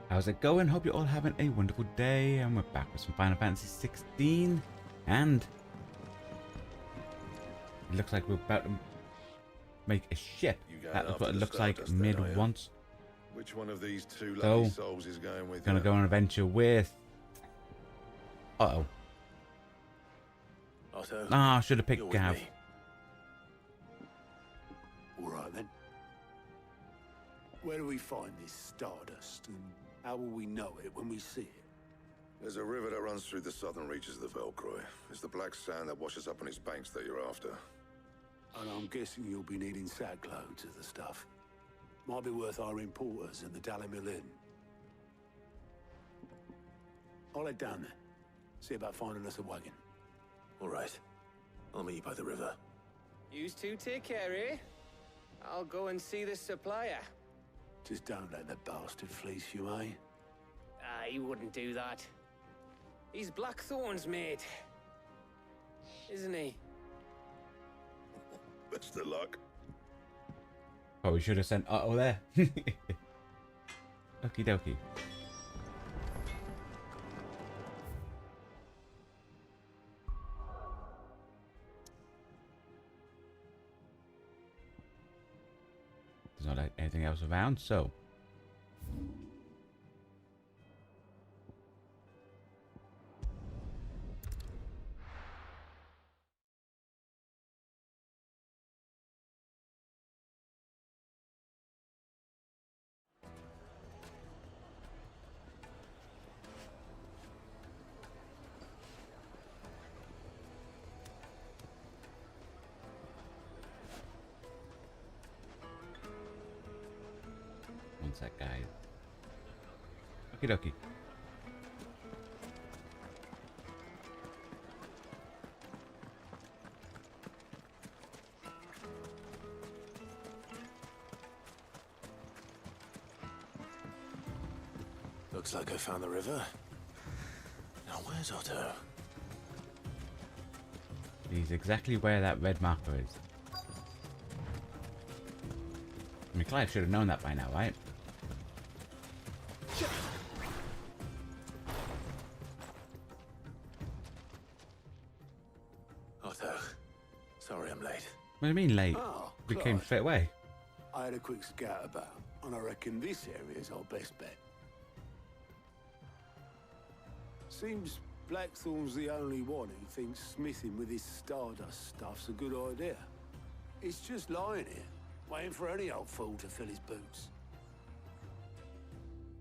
How's it going? Hope you're all having a wonderful day, and we're back with some Final Fantasy XVI, and it looks like we're about to make a ship. That is what it looks like mid once. Which one of these two lucky souls is going with you? Gonna go on an adventure with... Uh-oh. Ah, should have picked Gav. Alright then. Where do we find this stardust, and how will we know it when we see it? There's a river that runs through the southern reaches of the Velcroy. It's the black sand that washes up on its banks that you're after. And I'm guessing you'll be needing sackloads of the stuff. Might be worth our importers and the Dalimil Inn. I'll head down there. See about finding us a wagon. Alright. I'll meet you by the river. You two take care, eh? I'll go and see this supplier. Just don't let the bastard fleece you, eh? He wouldn't do that. He's Blackthorn's mate. Isn't he? Best of luck. Oh, we should have sent Otto there. Okie dokie. There's not anything else around, so... One sec, guys. Okie dokie. Looks like I found the river. Now where's Otto? He's exactly where that red marker is. I mean, Clive should have known that by now, right? Otto. Sorry I'm late. What do you mean late? Oh, We Clive. came straight away. I had a quick scout about, and I reckon this area's our best bet. Seems Blackthorn's the only one who thinks smithing with his stardust stuff's a good idea. It's just lying here, waiting for any old fool to fill his boots.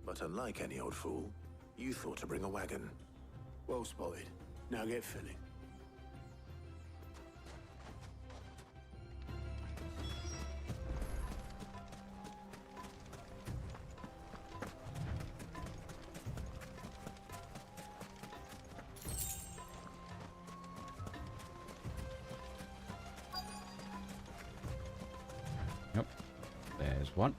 But unlike any old fool, you thought to bring a wagon. Well spotted. Now get filling. Yep. There's one.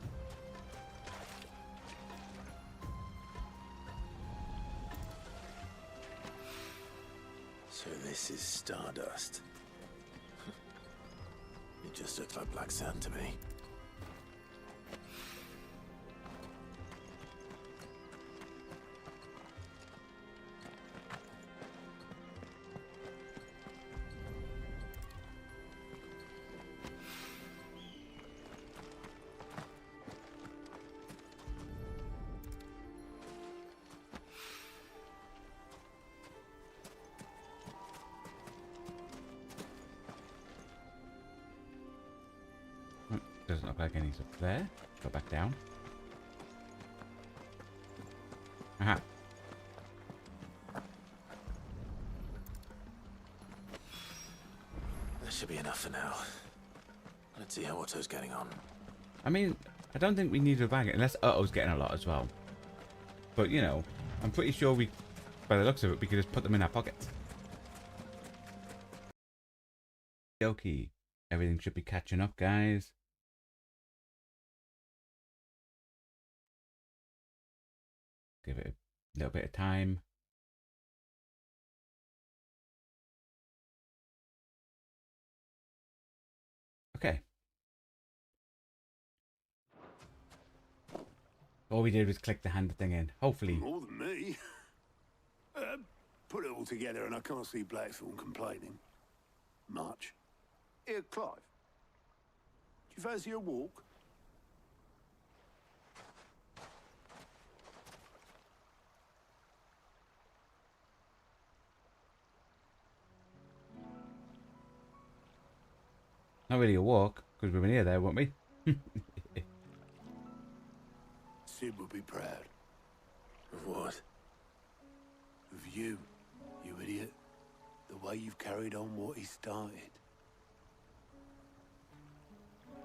So this is stardust. It just looks like black sand to me. Doesn't look like anything's up there. Go back down. Aha. That should be enough for now. Let's see how Otto's getting on. I mean, I don't think we need a wagon, unless Otto's getting a lot as well. But, you know, I'm pretty sure we, by the looks of it, we could just put them in our pockets. Okay. Everything should be catching up, guys. Give it a little bit of time. Okay. All we did was click the hand thing in. Hopefully. More than me. Put it all together and I can't see Blackthorn complaining. Much. Here, Clive. Do you fancy a walk? Not really a walk, because we were near there, weren't we? Sid would be proud. Of what? Of you, you idiot. The way you've carried on what he started.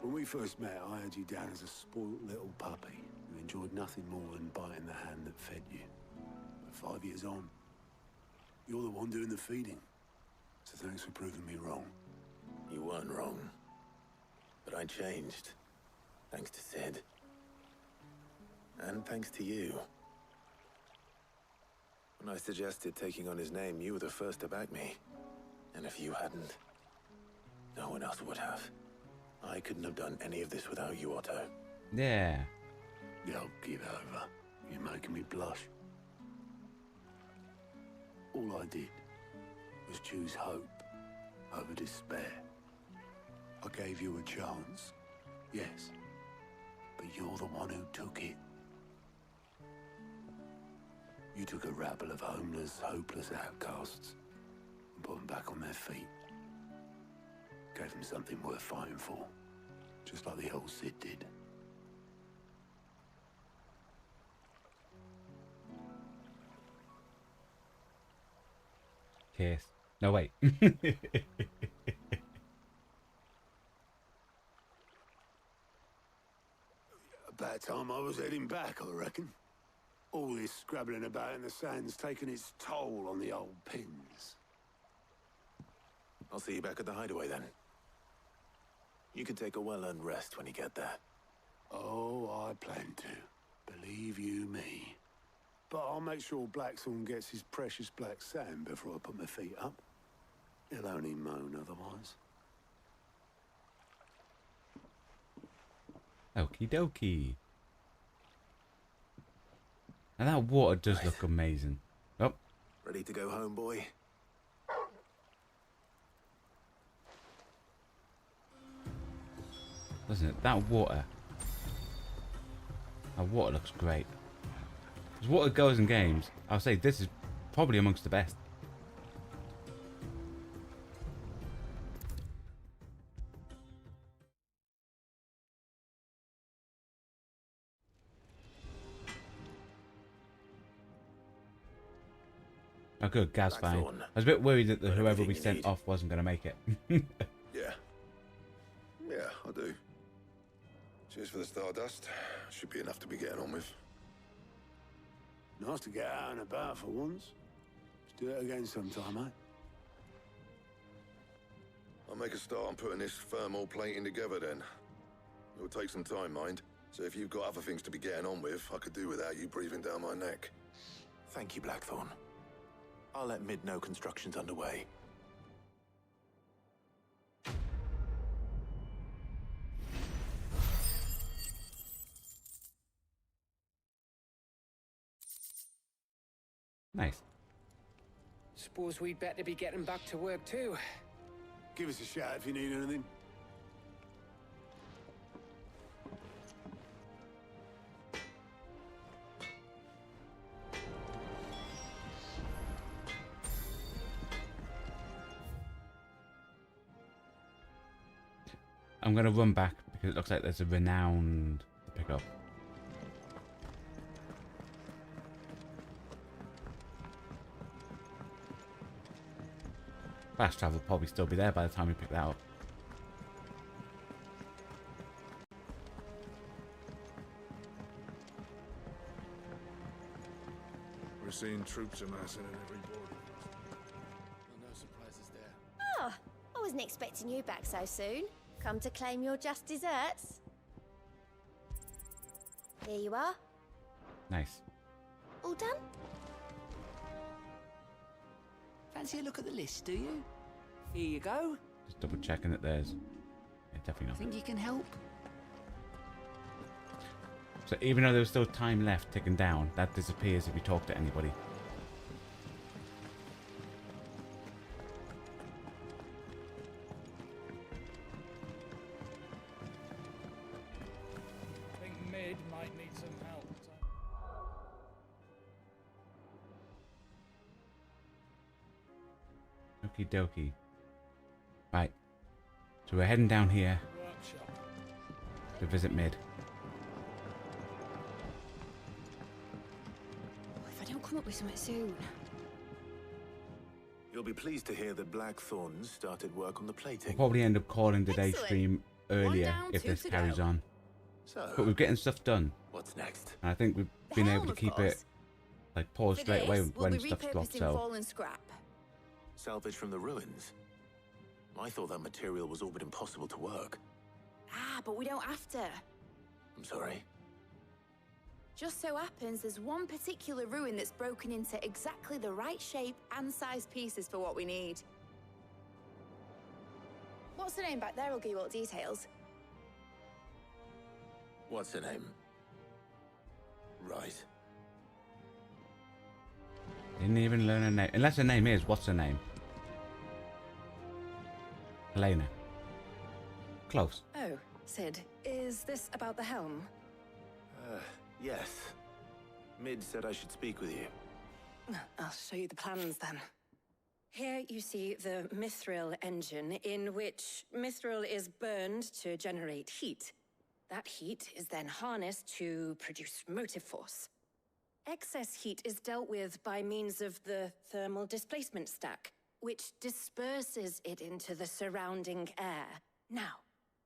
When we first met, I had you down as a spoilt little puppy who enjoyed nothing more than biting the hand that fed you. But 5 years on, you're the one doing the feeding. So thanks for proving me wrong. You weren't wrong. But I changed. Thanks to Sid. And thanks to you. When I suggested taking on his name, you were the first to back me. And if you hadn't, no one else would have. I couldn't have done any of this without you, Otto. Yeah. Yo, give over. You're making me blush. All I did was choose hope over despair. I gave you a chance, yes, but you're the one who took it. You took a rabble of homeless, hopeless outcasts and put them back on their feet. Gave them something worth fighting for, just like the old Sid did. Kiss. No, wait. About time I was heading back, I reckon. All this scrabbling about in the sand's taken its toll on the old pins. I'll see you back at the hideaway then. You can take a well-earned rest when you get there. Oh, I plan to. Believe you me. But I'll make sure Blackthorn gets his precious black sand before I put my feet up. He'll only moan otherwise. Okie dokie. And that water does look amazing. Oh. Ready to go home, boy? Doesn't it? That water looks great. As water goes in games, I'll say this is probably amongst the best. Oh good, Gav's fine. I was a bit worried that whoever we sent off wasn't going to make it. Yeah. Yeah, I do. Cheers for the stardust. Should be enough to be getting on with. Nice to get out and about for once. Let's do it again sometime, eh? I'll make a start on putting this thermal plating together then. It'll take some time, mind. So if you've got other things to be getting on with, I could do without you breathing down my neck. Thank you, Blackthorn. I'll let Mid know construction's underway. Nice. Suppose we'd better be getting back to work too. Give us a shout if you need anything. I'm going to run back because it looks like there's a renowned to pick up. Fast travel will probably still be there by the time we pick that up. We're seeing troops amassing at every border. No surprises there. Ah, I wasn't expecting you back so soon. Come to claim your just desserts? Here you are. Nice. All done? Fancy a look at the list, do you? Here you go. Just double checking that there's... Yeah, definitely not. Think you can help? So even though there's still time left ticking down, that disappears if you talk to anybody. I think Mid might need some help. Okie dokie. Right. So we're heading down here Workshop. to visit Mid. If I don't come up with something soon. You'll be pleased to hear that Blackthorn started work on the We'll plating. probably end up calling today's Excellent. stream earlier down, if two this to carries go. on. So, But we're getting stuff done. what's next? And I think we've The been able helm, to of keep course. it like paused For straight away this, we'll when be stuff's dropped. repurposing So fallen scrap. Salvage from the ruins? I thought that material was all but impossible to work. Ah, but we don't have to. I'm sorry. Just so happens there's one particular ruin that's broken into exactly the right shape and size pieces for what we need. What's the name back there? I'll give you all the details. What's her name? Right. didn't even learn her name. Unless her name is, what's her name? Helena. Close. Oh, Sid, is this about the helm? Yes. Mid said I should speak with you. I'll show you the plans then. Here you see the mithril engine, in which mithril is burned to generate heat. That heat is then harnessed to produce motive force. Excess heat is dealt with by means of the thermal displacement stack, which disperses it into the surrounding air. Now,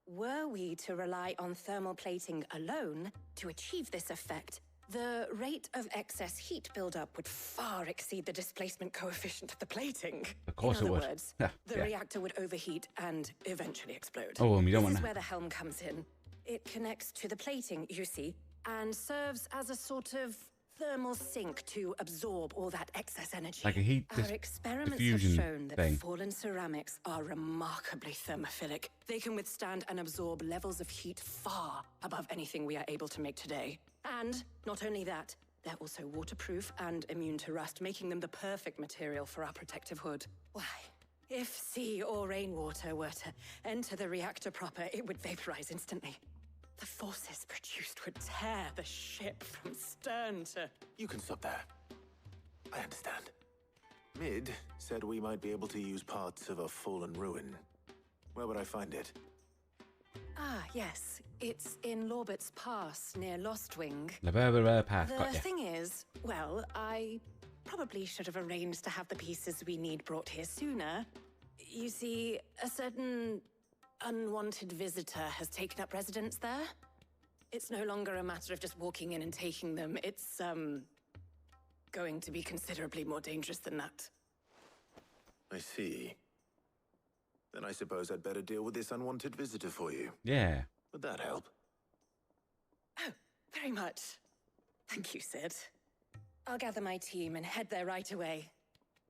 were we to rely on thermal plating alone to achieve this effect, the rate of excess heat buildup would far exceed the displacement coefficient of the plating. Of course In it other would. words, Yeah, the yeah. reactor would overheat and eventually explode. Oh, we don't this want is that. where the helm comes in. It connects to the plating, you see, and serves as a sort of thermal sink to absorb all that excess energy. Like a heat Our experiments have diffusion shown that thing. fallen ceramics are remarkably thermophilic. They can withstand and absorb levels of heat far above anything we are able to make today. And not only that, they're also waterproof and immune to rust, making them the perfect material for our protective hood. Why? If sea or rainwater were to enter the reactor proper, it would vaporize instantly. The forces produced would tear the ship from stern to... You can stop there. I understand. Mid said we might be able to use parts of a fallen ruin. Where would I find it? Ah, yes. It's in Lorbert's Pass, near Lostwing. La Berbera Path, The got ya. thing is, well, I probably should have arranged to have the pieces we need brought here sooner. You see, a certain unwanted visitor has taken up residence there. It's no longer a matter of just walking in and taking them. It's, going to be considerably more dangerous than that. I see. Then I suppose I'd better deal with this unwanted visitor for you. Yeah. Would that help? Oh, very much. Thank you, Sid. I'll gather my team and head there right away.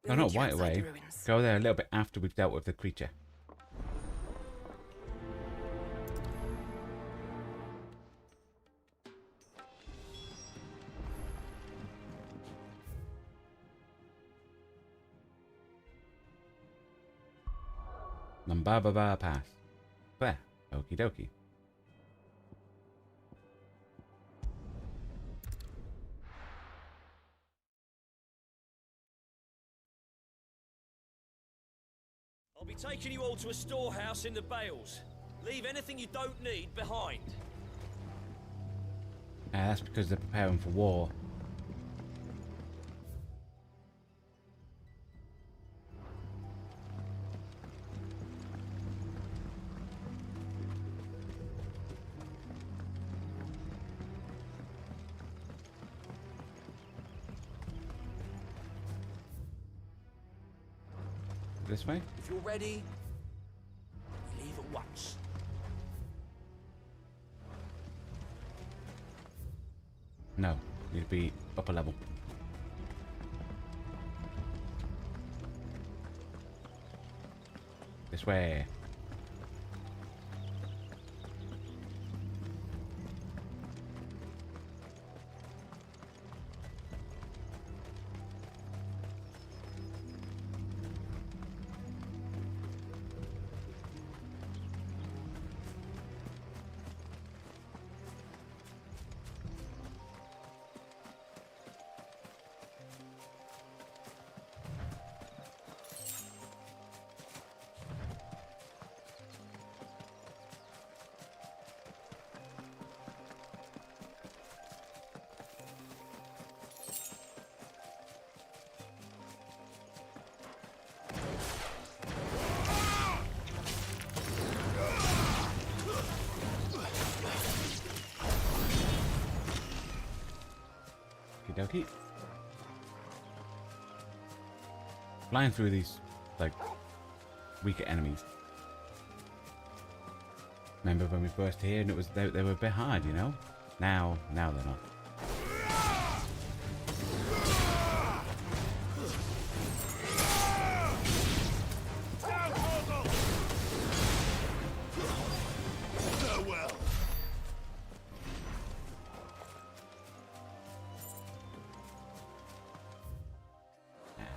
No, We'll not meet you right outside away. the ruins. Go there a little bit after we've dealt with the creature. Nambababa Pass. There. Okie dokie. I'll be taking you all to a storehouse in the Bales. Leave anything you don't need behind. That's because they're preparing for war. This way? If you're ready, leave at once. No. Need to be upper level. This way. dokie. Flying through these, like, weaker enemies. Remember when we burst here and it was they were a bit hard, you know? Now they're not.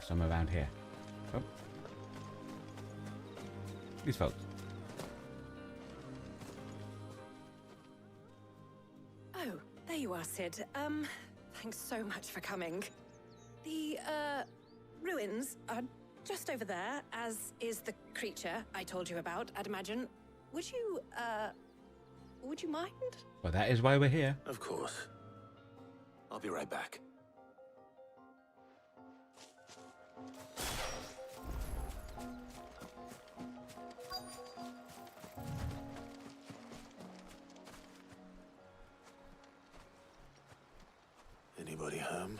Some around here. Oh. These folks. Oh, there you are, Sid. Thanks so much for coming. The, ruins are just over there, as is the creature I told you about, I'd imagine. Would you mind? Well, that is why we're here. Of course. I'll be right back. Anybody home?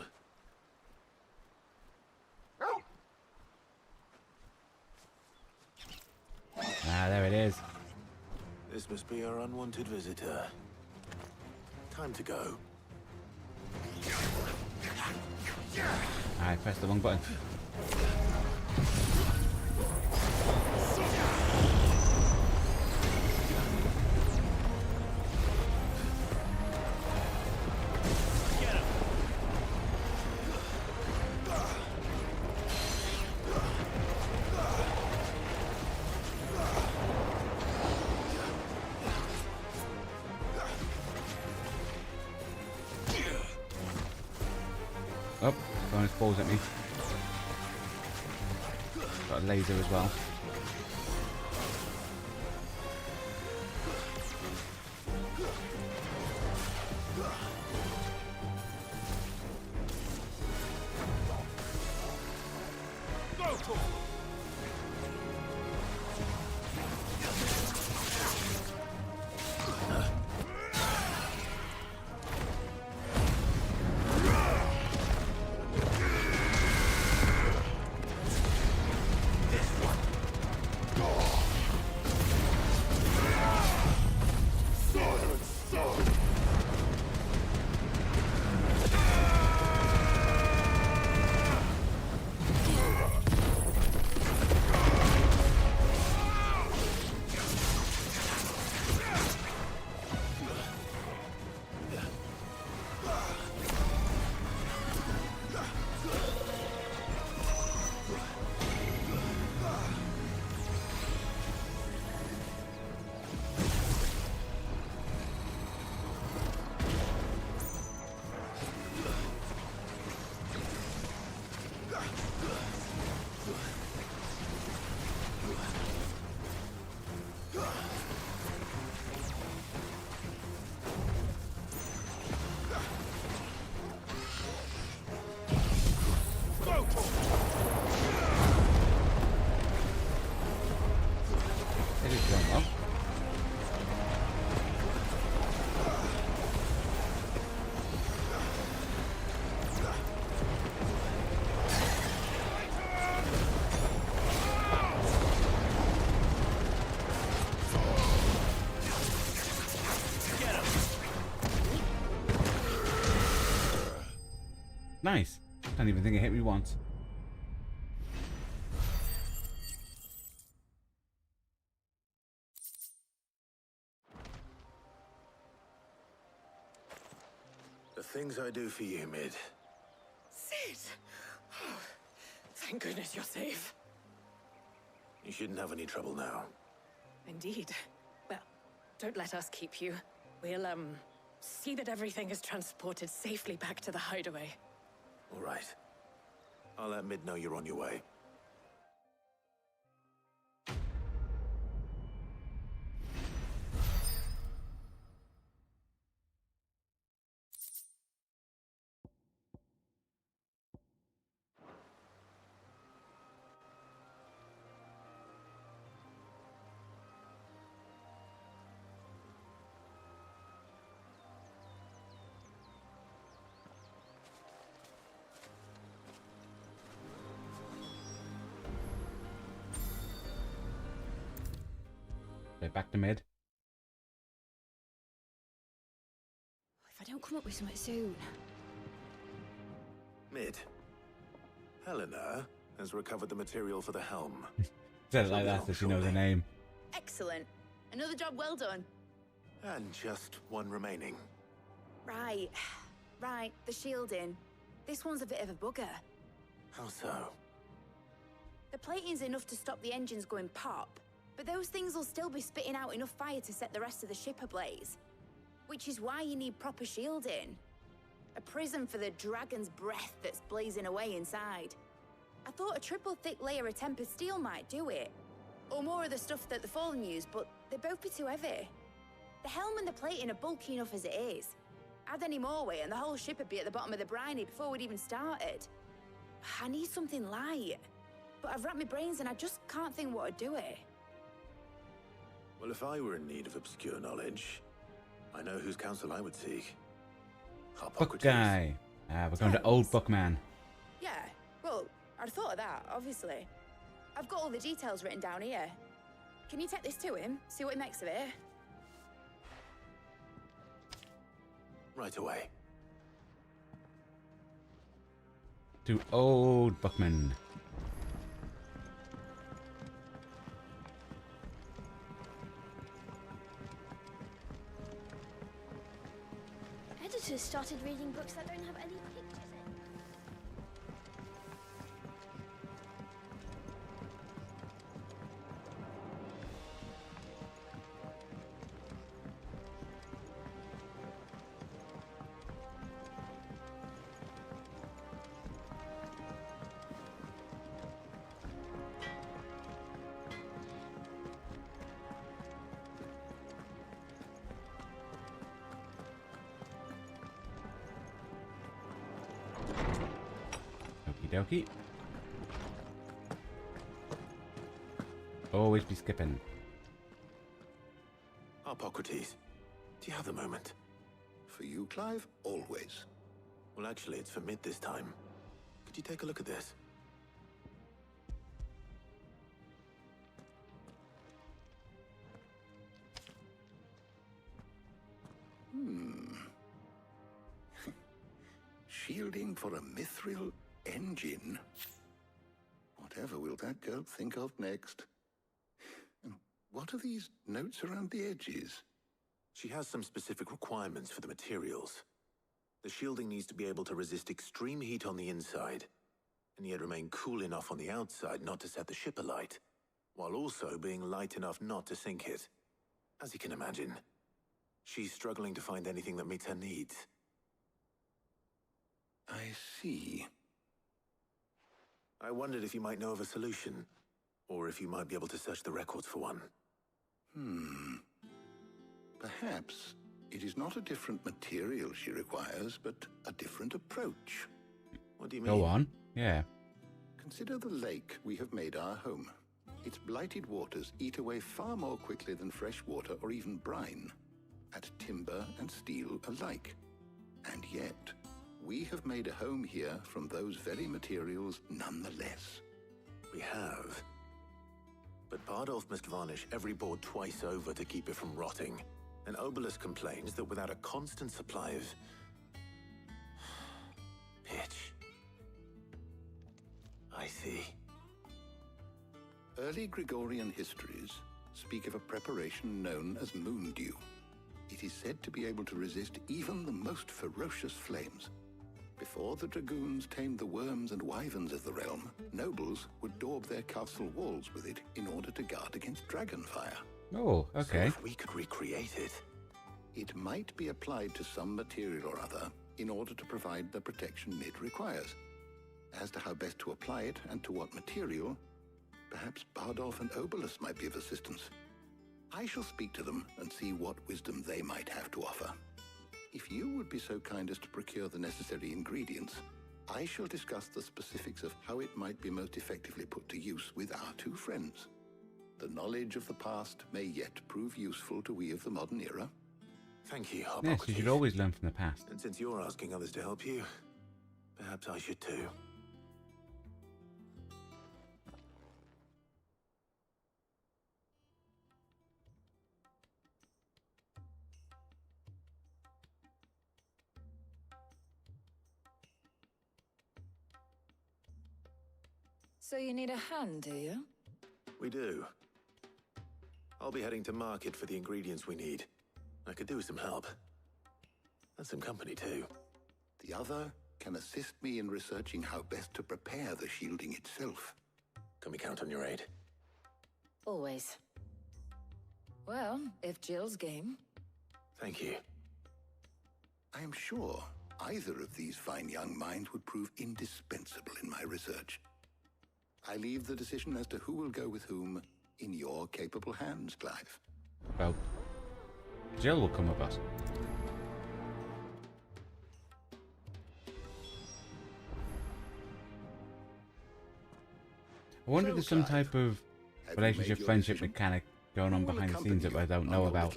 Ah, there it is. This must be our unwanted visitor. Time to go. I pressed the wrong button. Oh, throwing his balls at me. Got a laser as well. Nice. Don't even think it hit me once. The things I do for you, Mid. Sid! Oh, thank goodness you're safe. You shouldn't have any trouble now. Indeed. Well, don't let us keep you. We'll, see that everything is transported safely back to the hideaway. All right. I'll let Mid know you're on your way. Play back to mid. If I don't come up with something soon. Mid. Helena has recovered the material for the helm. Said it like that so she knows her name. Excellent. Another job well done. And just one remaining. Right. Right, the shielding. This one's a bit of a bugger. How so? The plating's enough to stop the engines going pop, but those things will still be spitting out enough fire to set the rest of the ship ablaze. Which is why you need proper shielding. A prison for the dragon's breath that's blazing away inside. I thought a triple thick layer of tempered steel might do it. Or more of the stuff that the Fallen use, but they'd both be too heavy. The helm and the plating are bulky enough as it is. Add any more weight and the whole ship would be at the bottom of the briny before we'd even started. I need something light. But I've racked my brains and I just can't think what would do it. Well, if I were in need of obscure knowledge, I know whose counsel I would seek. Book guy. We're going to old Bookman. Yeah, well, I'd thought of that, obviously. I've got all the details written down here. Can you take this to him, see what he makes of it? Right away. To old Bookman. Editors started reading books that don't have any pictures in. Okie dokie. Always be skipping. Hippocrates, do you have a moment? For you, Clive, always. Well, actually, it's for mid this time. Could you take a look at this? Shielding for a mithril engine? Whatever will that girl think of next? And what are these notes around the edges? She has some specific requirements for the materials. The shielding needs to be able to resist extreme heat on the inside, and yet remain cool enough on the outside not to set the ship alight, while also being light enough not to sink it. As you can imagine, she's struggling to find anything that meets her needs. I see. I wondered if you might know of a solution, or if you might be able to search the records for one. Perhaps it is not a different material she requires, but a different approach. What do you mean? Go on. Yeah. Consider the lake we have made our home. Its blighted waters eat away far more quickly than fresh water or even brine, at timber and steel alike. And yet, we have made a home here from those very materials nonetheless. We have. But Bardolph must varnish every board twice over to keep it from rotting. And Obelus complains that without a constant supply of pitch. I see. Early Gregorian histories speak of a preparation known as moon dew. It is said to be able to resist even the most ferocious flames. Before the dragoons tamed the worms and wyverns of the realm, nobles would daub their castle walls with it in order to guard against dragon fire. Oh, okay. So if we could recreate it. It might be applied to some material or other in order to provide the protection Mid requires. As to how best to apply it and to what material, perhaps Bardolph and Obelus might be of assistance. I shall speak to them and see what wisdom they might have to offer. If you would be so kind as to procure the necessary ingredients, I shall discuss the specifics of how it might be most effectively put to use with our two friends. The knowledge of the past may yet prove useful to we of the modern era. Thank you, Yes, Hippocrates. you should always learn from the past. And since you're asking others to help you, perhaps I should too. So you need a hand, do you? We do. I'll be heading to market for the ingredients we need. I could do with some help. And some company, too. The other can assist me in researching how best to prepare the shielding itself. Can we count on your aid? Always. Well, if Jill's game. Thank you. I am sure either of these fine young minds would prove indispensable in my research. I leave the decision as to who will go with whom in your capable hands, Clive. Well, Jill will come with us. I wonder if there's some type of relationship, friendship mechanic going on behind the scenes that I don't know about.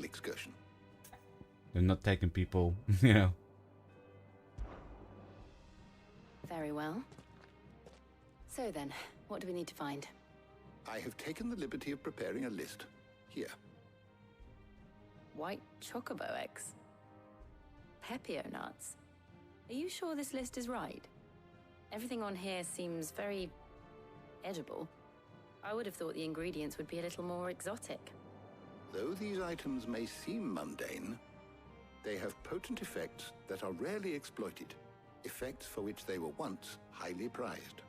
They're not taking people, you know. Very well. So then, what do we need to find? I have taken the liberty of preparing a list. Here. White chocobo eggs. Pepio nuts. Are you sure this list is right? Everything on here seems very edible. I would have thought the ingredients would be a little more exotic. Though these items may seem mundane, they have potent effects that are rarely exploited, effects for which they were once highly prized.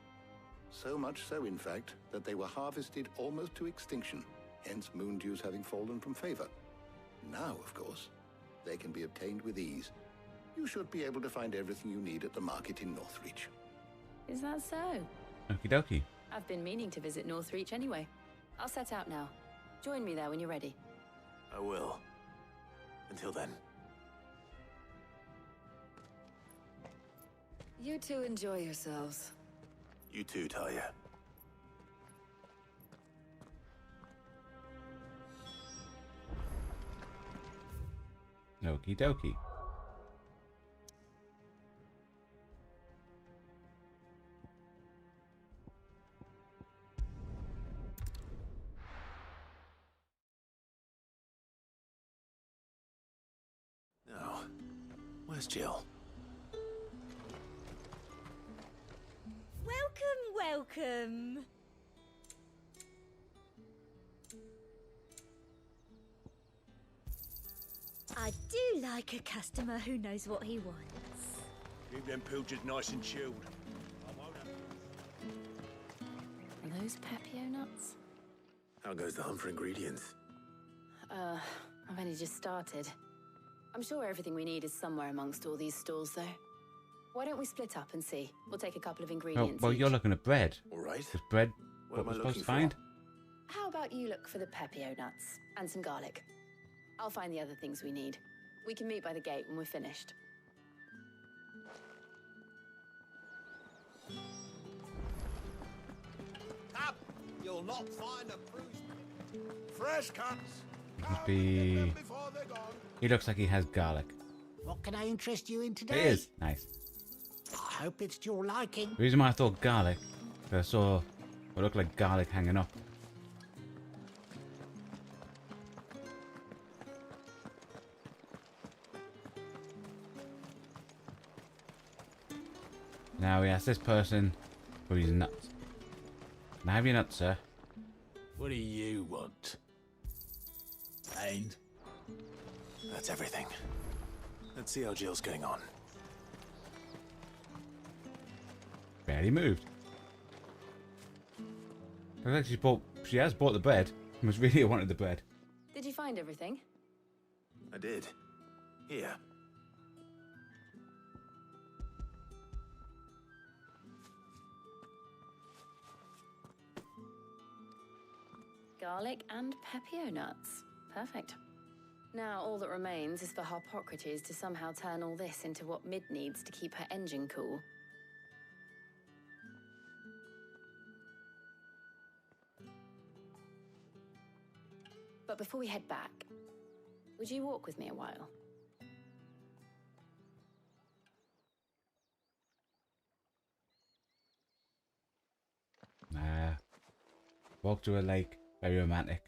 So much so, in fact, that they were harvested almost to extinction, hence moon dews having fallen from favor. Now, of course, they can be obtained with ease. You should be able to find everything you need at the market in Northreach. Is that so? Okie dokie. I've been meaning to visit Northreach anyway. I'll set out now. Join me there when you're ready. I will. Until then. You two enjoy yourselves. You too, Talia. Okie dokie. Now, where's Jill? Welcome. I do like a customer who knows what he wants. Keep them pilchards nice and chilled. Are those Pepio nuts? How goes the hunt for ingredients? I've only just started. I'm sure everything we need is somewhere amongst all these stalls, though. Why don't we split up and see? We'll take a couple of ingredients. Well, each. you're looking at bread. All right. Is bread What what am we're I supposed to looking find? How about you look for the Pepio nuts and some garlic? I'll find the other things we need. We can meet by the gate when we're finished. Up! You'll not find a bruised... Fresh cuts. Must be... Before they're gone. He looks like he has garlic. What can I interest you in today? It is. Nice. I hope it's to your liking. The reason why I thought garlic, because I saw what looked like garlic hanging up. Now we ask this person for his nuts. Can I have your nuts, sir? What do you want? Pain? That's everything. Let's see how Jill's getting on. Barely moved. I think she has bought the bread. Must really have wanted the bread. Did you find everything? I did. Here. Garlic and Pepio nuts. Perfect. Now all that remains is for Harpocrates to somehow turn all this into what Mid needs to keep her engine cool. But before we head back, would you walk with me a while? Nah. Walk to a lake. Very romantic.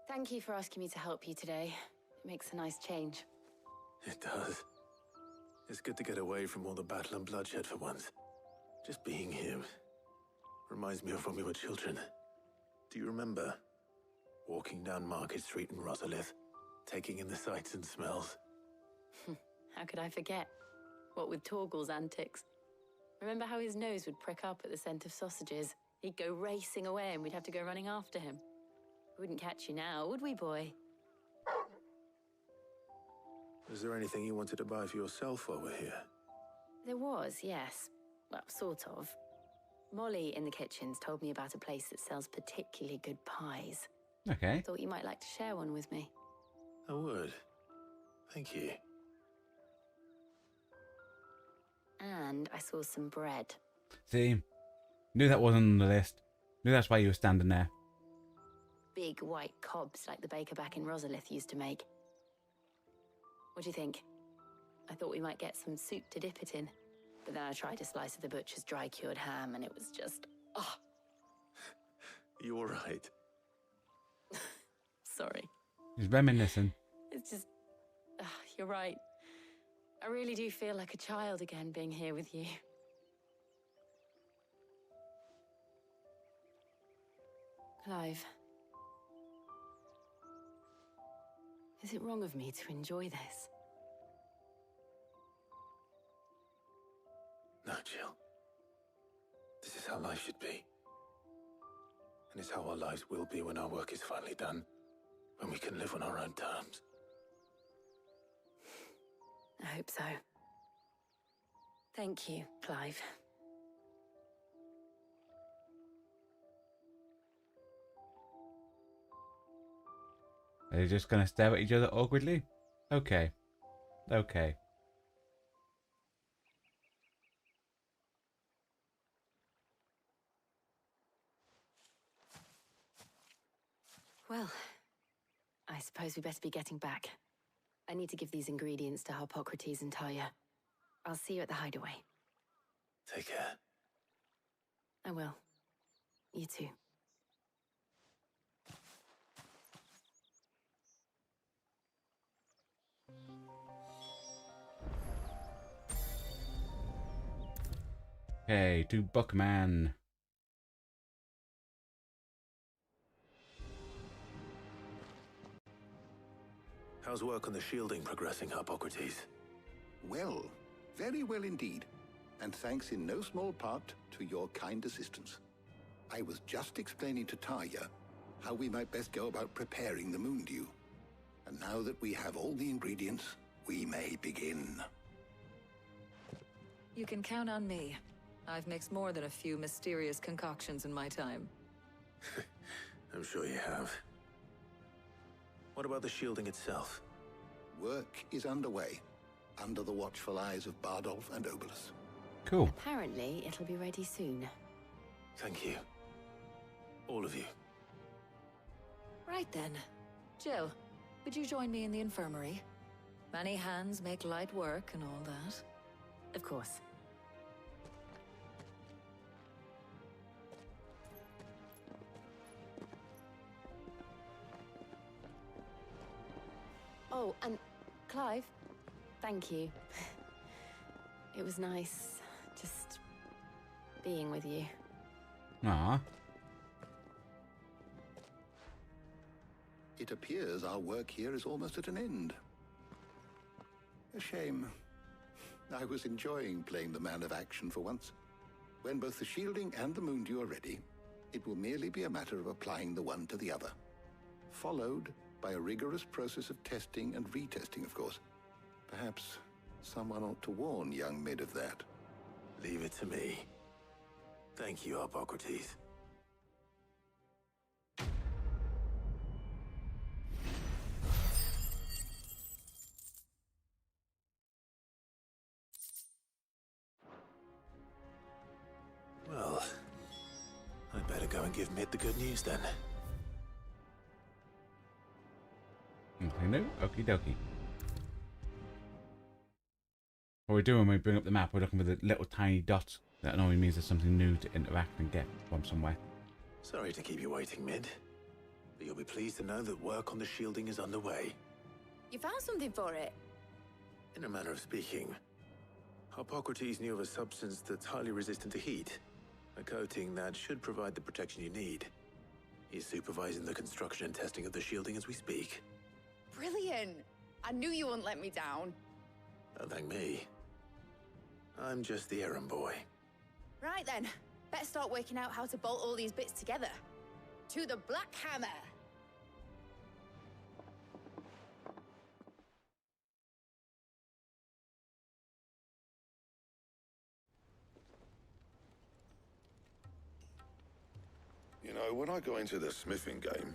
Thank you for asking me to help you today. It makes a nice change. It does. It's good to get away from all the battle and bloodshed for once. Just being here reminds me of when we were children. Do you remember walking down Market Street in Rosalith, taking in the sights and smells? How could I forget? What with Torgal's antics. Remember how his nose would prick up at the scent of sausages? He'd go racing away and we'd have to go running after him. We wouldn't catch you now, would we, boy? Was there anything you wanted to buy for yourself while we're here? There was, yes. Well, sort of. Molly in the kitchens told me about a place that sells particularly good pies. Okay. Thought you might like to share one with me. I would. Thank you. And I saw some bread. See? Knew that wasn't on the list. Knew that's why you were standing there. Big white cobs like the baker back in Rosalith used to make. What do you think? I thought we might get some soup to dip it in. But then I tried a slice of the butcher's dry-cured ham and it was just... oh. You all right? Sorry. He's reminiscing. It's just... you're right. I really do feel like a child again being here with you. Clive. Is it wrong of me to enjoy this? No, Jill. This is how life should be. And it's how our lives will be when our work is finally done. When we can live on our own terms. I hope so. Thank you, Clive. Are they just going to stare at each other awkwardly? Okay. Okay. Well, I suppose we best be getting back. I need to give these ingredients to Harpocrates and Talia. I'll see you at the hideaway. Take care. I will. You too. Hey, to Buckman. How's work on the shielding progressing, Harpocrates? Well, very well indeed. And thanks in no small part to your kind assistance. I was just explaining to Talia how we might best go about preparing the moon dew. And now that we have all the ingredients, we may begin. You can count on me. I've mixed more than a few mysterious concoctions in my time. I'm sure you have. What about the shielding itself? Work is underway, under the watchful eyes of Bardolph and Obolus. Cool. Apparently, it'll be ready soon. Thank you. All of you. Right then. Jill, would you join me in the infirmary? Many hands make light work and all that. Of course. Oh, and Clive, thank you. It was nice just being with you. Ah. It appears our work here is almost at an end. A shame. I was enjoying playing the man of action for once. When both the shielding and the moon dew are ready, it will merely be a matter of applying the one to the other. Followed by a rigorous process of testing and retesting, of course. Perhaps someone ought to warn young Mid of that. Leave it to me. Thank you, Harpocrates. Well, I'd better go and give Mid the good news then. Okay, no, okie dokie. What we're doing when we bring up the map, we're looking for the little tiny dots. That normally means there's something new to interact and get from somewhere. Sorry to keep you waiting, Mid. But you'll be pleased to know that work on the shielding is underway. You found something for it? In a manner of speaking, Hippocrates knew of a substance that's highly resistant to heat. A coating that should provide the protection you need. He's supervising the construction and testing of the shielding as we speak. Brilliant! I knew you wouldn't let me down. Don't thank me. I'm just the errand boy. Right then, better start working out how to bolt all these bits together. To the Black Hammer! You know, when I got into the smithing game,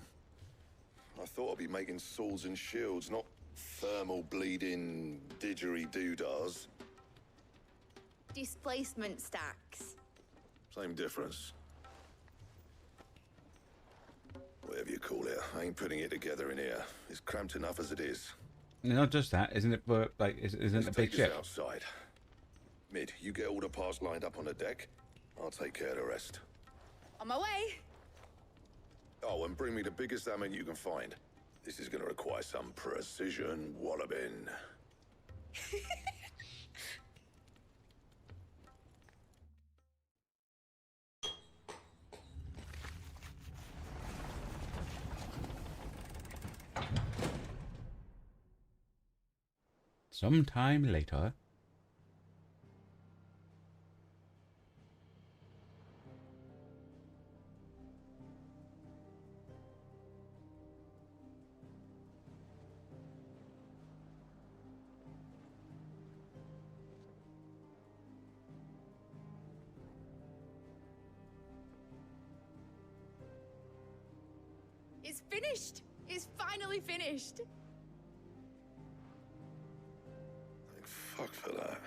I thought I'd be making swords and shields, not thermal bleeding didgeridoo-dahs. Displacement stacks. Same difference. Whatever you call it, I ain't putting it together in here. It's cramped enough as it is. Not just that, isn't it? For, like, isn't a big ship? Outside. Mid, you get all the parts lined up on the deck. I'll take care of the rest. On my way! Oh, and bring me the biggest hammer you can find. This is going to require some precision walloping. Sometime later. It's finished! It's finally finished! Thank fuck for that.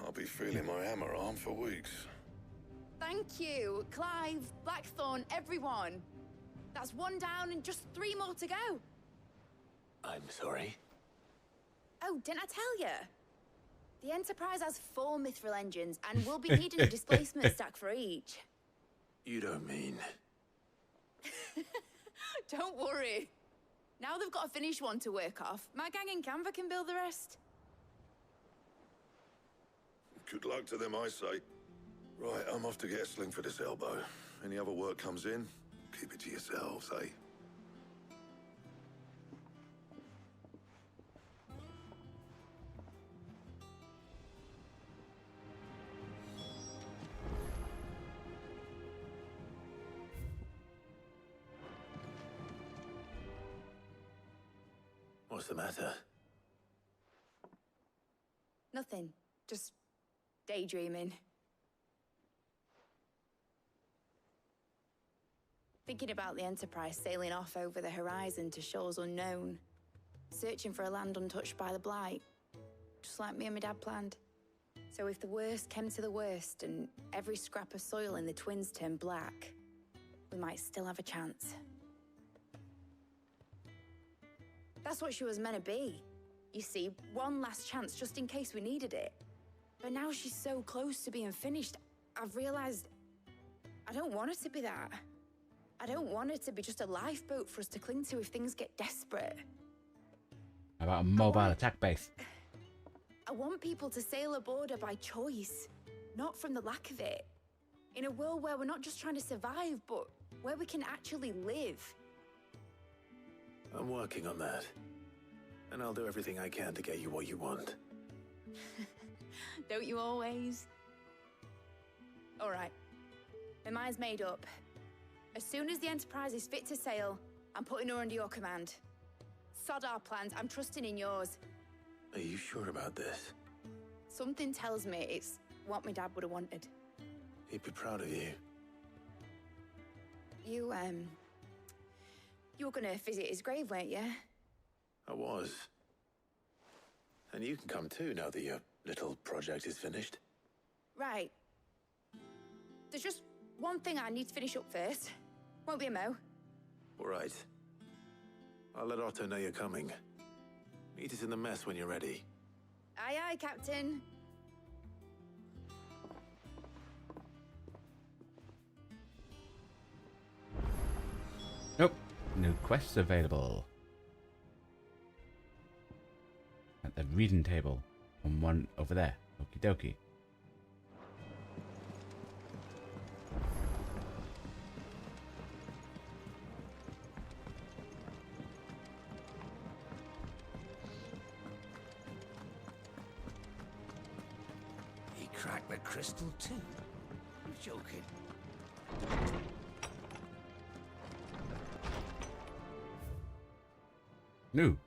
I'll be feeling my hammer arm for weeks. Thank you, Clive, Blackthorn, everyone. That's one down and just 3 more to go. I'm sorry. Oh, didn't I tell you? The Enterprise has 4 mithril engines and we'll be needing a displacement stack for each. You don't mean... Don't worry. Now they've got a finished one to work off. My gang in Canva can build the rest. Good luck to them, I say. Right, I'm off to get a sling for this elbow. Any other work comes in, keep it to yourselves, eh? What's the matter? Nothing. Just daydreaming. Thinking about the Enterprise sailing off over the horizon to shores unknown. Searching for a land untouched by the Blight. Just like me and my dad planned. So if the worst came to the worst and every scrap of soil in the Twins turned black, we might still have a chance. That's what she was meant to be. You see, one last chance just in case we needed it. But now she's so close to being finished, I've realized I don't want her to be that. I don't want her to be just a lifeboat for us to cling to if things get desperate. How about a mobile attack base? I want people to sail aboard her by choice, not from the lack of it. In a world where we're not just trying to survive, but where we can actually live. I'm working on that. And I'll do everything I can to get you what you want. Don't you always? All right. My mind's made up. As soon as the Enterprise is fit to sail, I'm putting her under your command. Sod our plans, I'm trusting in yours. Are you sure about this? Something tells me it's what my dad would have wanted. He'd be proud of you. You were gonna visit his grave, weren't you? I was. And you can come too now that your little project is finished. Right. There's just one thing I need to finish up first. Won't be a mo. All right. I'll let Otto know you're coming. Meet us in the mess when you're ready. Aye, aye, Captain. Nope. New quests available. At the reading table. And one over there. Okie dokie. He cracked the crystal too. You're joking. No.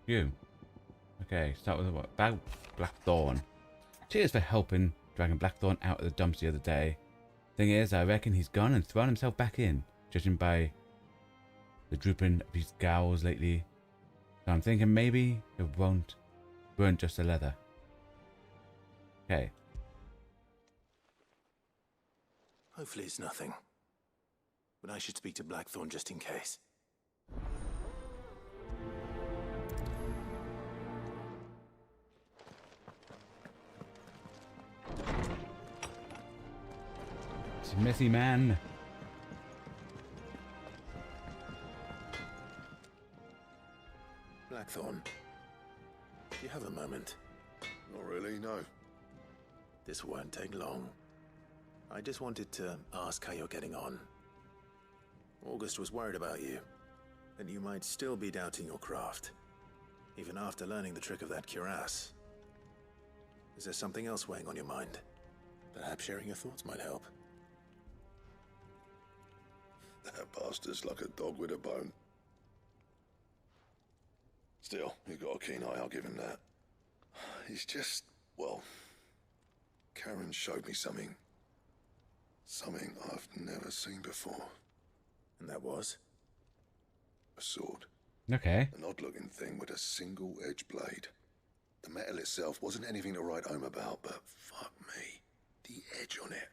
You. Okay, start with what? Blackthorn. Cheers for helping dragging Blackthorn out of the dumps the other day. Thing is, I reckon he's gone and thrown himself back in, judging by the drooping of his gowls lately. So I'm thinking maybe it weren't just the leather. Okay. Hopefully it's nothing. But I should speak to Blackthorn just in case. Smithy man. Blackthorn, do you have a moment? Not really, no. This won't take long. I just wanted to ask how you're getting on. August was worried about you, that you might still be doubting your craft, even after learning the trick of that cuirass. Is there something else weighing on your mind? Perhaps sharing your thoughts might help. That bastard's like a dog with a bone. Still, he's got a keen eye, I'll give him that. He's just, well, Karen showed me something. Something I've never seen before. And that was? A sword. Okay. An odd-looking thing with a single-edged blade. The metal itself wasn't anything to write home about, but fuck me, the edge on it.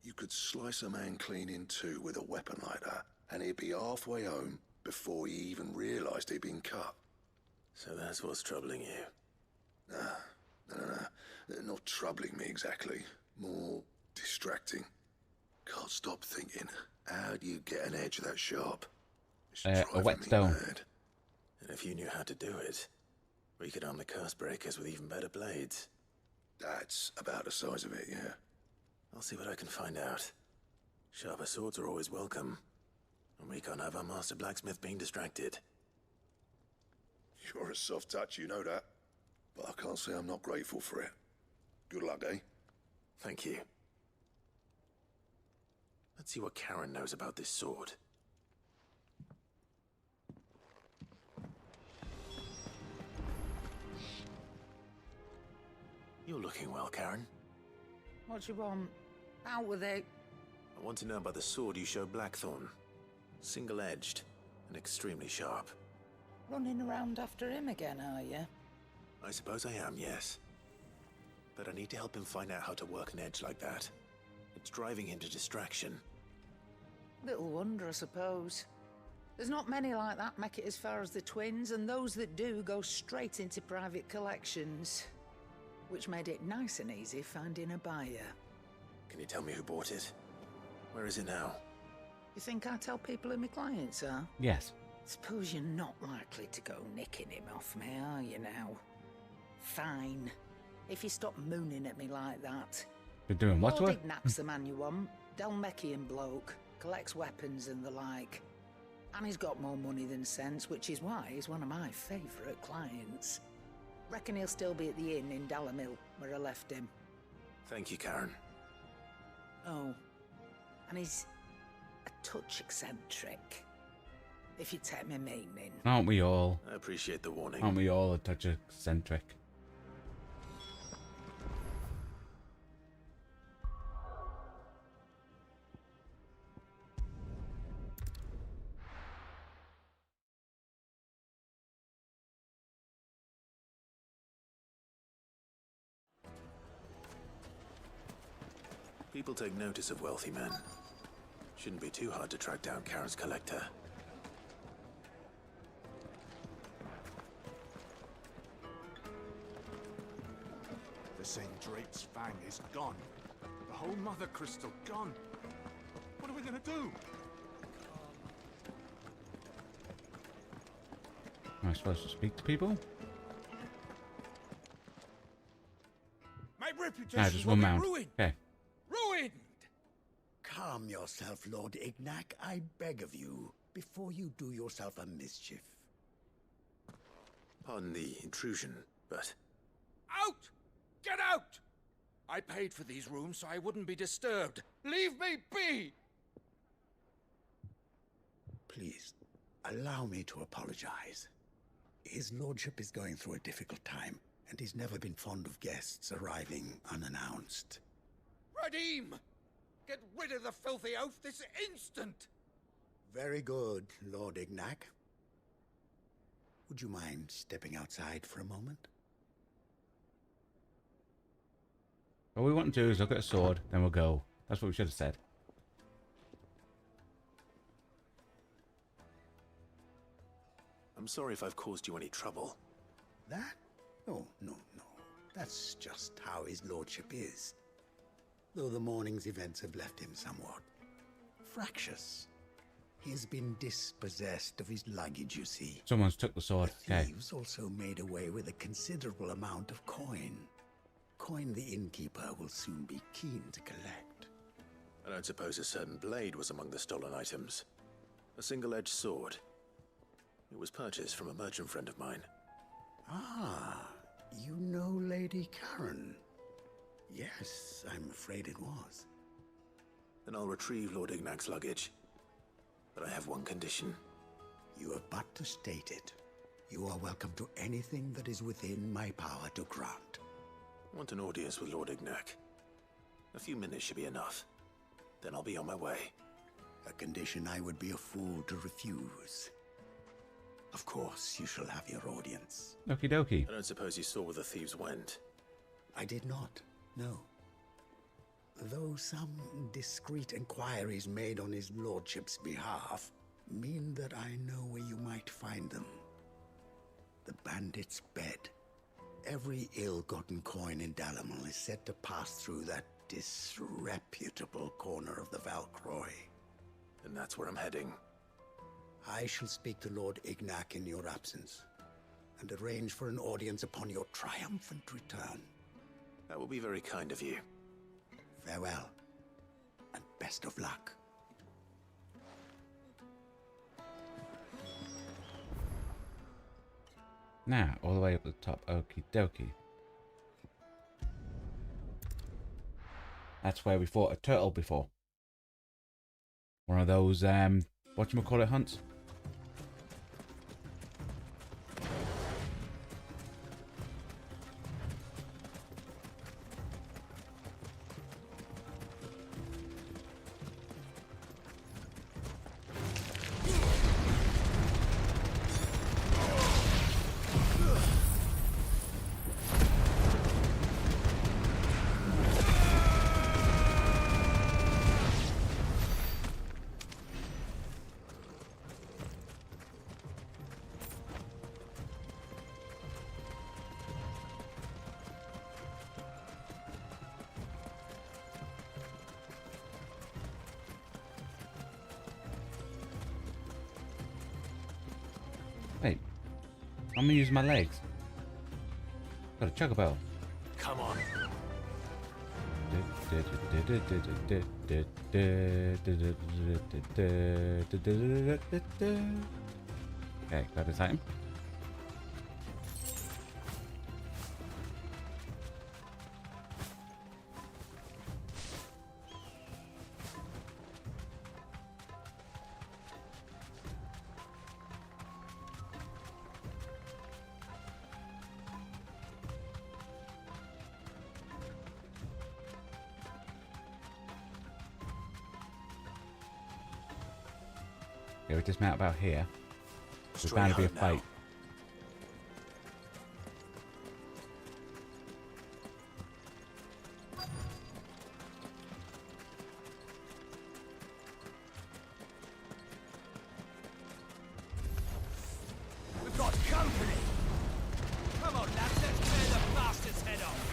You could slice a man clean in two with a weapon like that, and he'd be halfway home before he even realised he'd been cut. So that's what's troubling you? No. Not troubling me exactly. More distracting. Can't stop thinking, how do you get an edge that sharp? A whetstone. And if you knew how to do it, we could arm the curse breakers with even better blades. That's about the size of it, yeah. I'll see what I can find out. Sharper swords are always welcome. And we can't have our master blacksmith being distracted. You're a soft touch, you know that. But I can't say I'm not grateful for it. Good luck, eh? Thank you. Let's see what Karen knows about this sword. You're looking well, Karen. What you want? Out with it. I want to know about the sword you showed Blackthorn. Single-edged and extremely sharp. Running around after him again, are you? I suppose I am, yes. But I need to help him find out how to work an edge like that. It's driving him to distraction. Little wonder, I suppose. There's not many like that make it as far as the twins, and those that do go straight into private collections. Which made it nice and easy finding a buyer. Can you tell me who bought it? Where is it now? You think I tell people who my clients are? Yes. Suppose you're not likely to go nicking him off me, are you now? Fine. If you stop mooning at me like that. You're doing what to her? Ignac's the man you want. Dalmekian bloke. Collects weapons and the like. And he's got more money than sense, which is why he's one of my favourite clients. Reckon he'll still be at the inn in Dalamil, where I left him. Thank you, Karen. Oh. And he's a touch eccentric. If you take me meaning. Aren't we all? I appreciate the warning. Aren't we all a touch eccentric? People take notice of wealthy men. Shouldn't be too hard to track down Karen's collector. They're saying Drake's fang is gone. The whole mother crystal gone. What are we gonna do? Am I supposed to speak to people? My reputation just will one be round. ruined. Okay. Ruined! Calm yourself, Lord Ignac, I beg of you, before you do yourself a mischief. Pardon the intrusion, but... Out! Get out! I paid for these rooms so I wouldn't be disturbed. Leave me be! Please, allow me to apologize. His lordship is going through a difficult time, and he's never been fond of guests arriving unannounced. Radim! Get rid of the filthy oaf this instant! Very good, Lord Ignac. Would you mind stepping outside for a moment? All we want to do is look at a sword, then we'll go. That's what we should have said. I'm sorry if I've caused you any trouble. That? Oh, no. That's just how his lordship is. Though the morning's events have left him somewhat fractious. He's been dispossessed of his luggage, you see. Someone's took the sword. The thieves also made away with a considerable amount of coin. Coin the innkeeper will soon be keen to collect. I don't suppose a certain blade was among the stolen items. A single-edged sword. It was purchased from a merchant friend of mine. Ah, you know Lady Karen. Yes, I'm afraid it was. Then I'll retrieve Lord Ignac's luggage. But I have one condition. You have but to state it. You are welcome to anything that is within my power to grant. I want an audience with Lord Ignac. A few minutes should be enough. Then I'll be on my way. A condition I would be a fool to refuse. Of course, you shall have your audience. Okie dokie. I don't suppose you saw where the thieves went. I did not, no. Though some discreet inquiries made on his lordship's behalf mean that I know where you might find them. The bandit's bed. Every ill-gotten coin in Dalamal is said to pass through that disreputable corner of the Valcroy. And that's where I'm heading. I shall speak to Lord Ignac in your absence, and arrange for an audience upon your triumphant return. That will be very kind of you. Farewell, and best of luck. Now, all the way up the top. Okie dokie. That's where we fought a turtle before. One of those, whatchamacallit hunts. Wait, I'm gonna use my legs. Got a chug a bell. Come on. Okay, got this item. Okay, we dismount about here. There's bound to be a fight. We've got company! Come on, lads, let's tear the bastard's head off!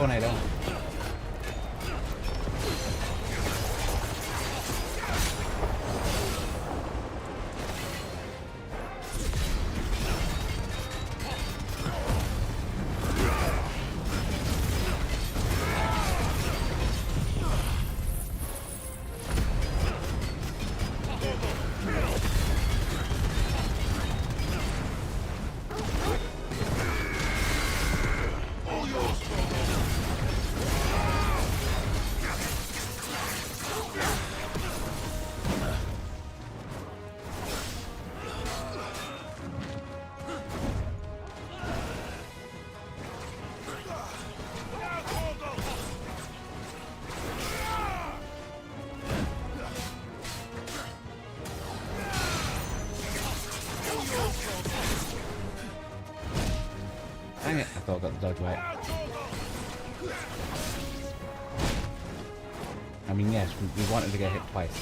tornado. Dang it, I thought I got the dodge right. I mean, yes, we wanted to get hit twice.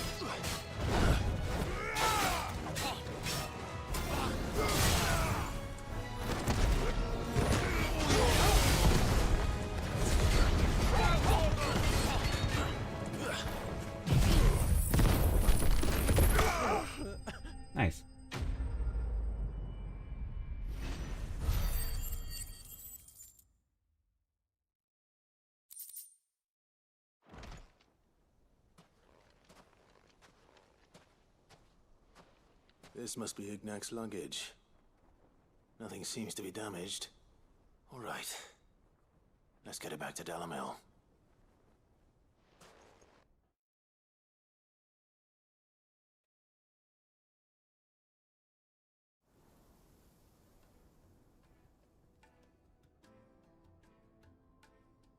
Nice. This must be Ignac's luggage. Nothing seems to be damaged. All right. Let's get it back to Dalamel.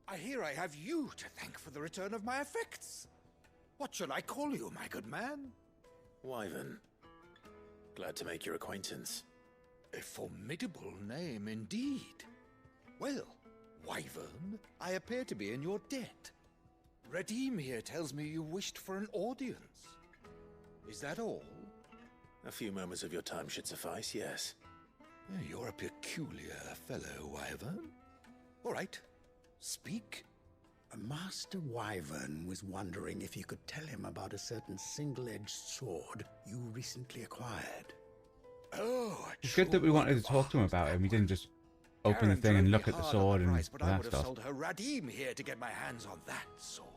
I hear I have you to thank for the return of my effects. What shall I call you, my good man? Wyvern. Glad to make your acquaintance. A formidable name indeed. Well, Wyvern, I appear to be in your debt. Redeem here tells me you wished for an audience. Is that all? A few moments of your time should suffice, yes. You're a peculiar fellow, Wyvern. All right, speak. Master Wyvern was wondering if you could tell him about a certain single-edged sword you recently acquired. Oh, It's good that we wanted to talk to him about it. We didn't just open the thing and look at the sword and but I that would have stuff. sold her Radim here to get my hands on that sword.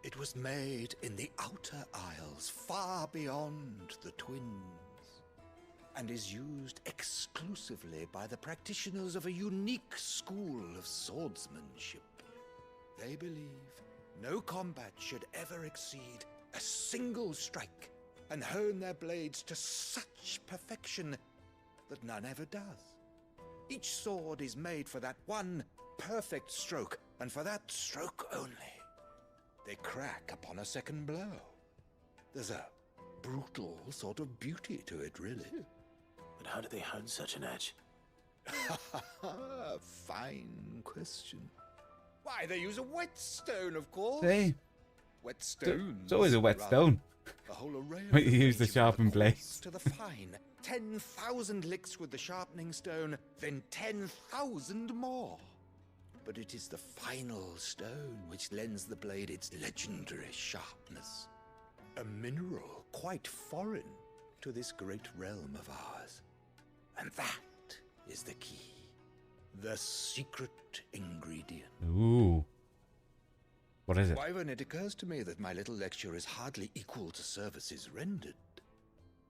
It was made in the Outer Isles, far beyond the Twins, and is used exclusively by the practitioners of a unique school of swordsmanship. They believe no combat should ever exceed a single strike and hone their blades to such perfection that none ever does. Each sword is made for that one perfect stroke, and for that stroke only. They crack upon a second blow. There's a brutal sort of beauty to it, really. But how do they hone such an edge? Fine question. Why, they use a whetstone, of course. See? Whetstones. It's always a whetstone. A whole array of When you use the ranging from sharpened coarse blades. to the fine. 10,000 licks with the sharpening stone, then 10,000 more. But it is the final stone which lends the blade its legendary sharpness. A mineral quite foreign to this great realm of ours. And that is the key. The secret ingredient. Ooh. What is it? Wyvern, it occurs to me that my little lecture is hardly equal to services rendered.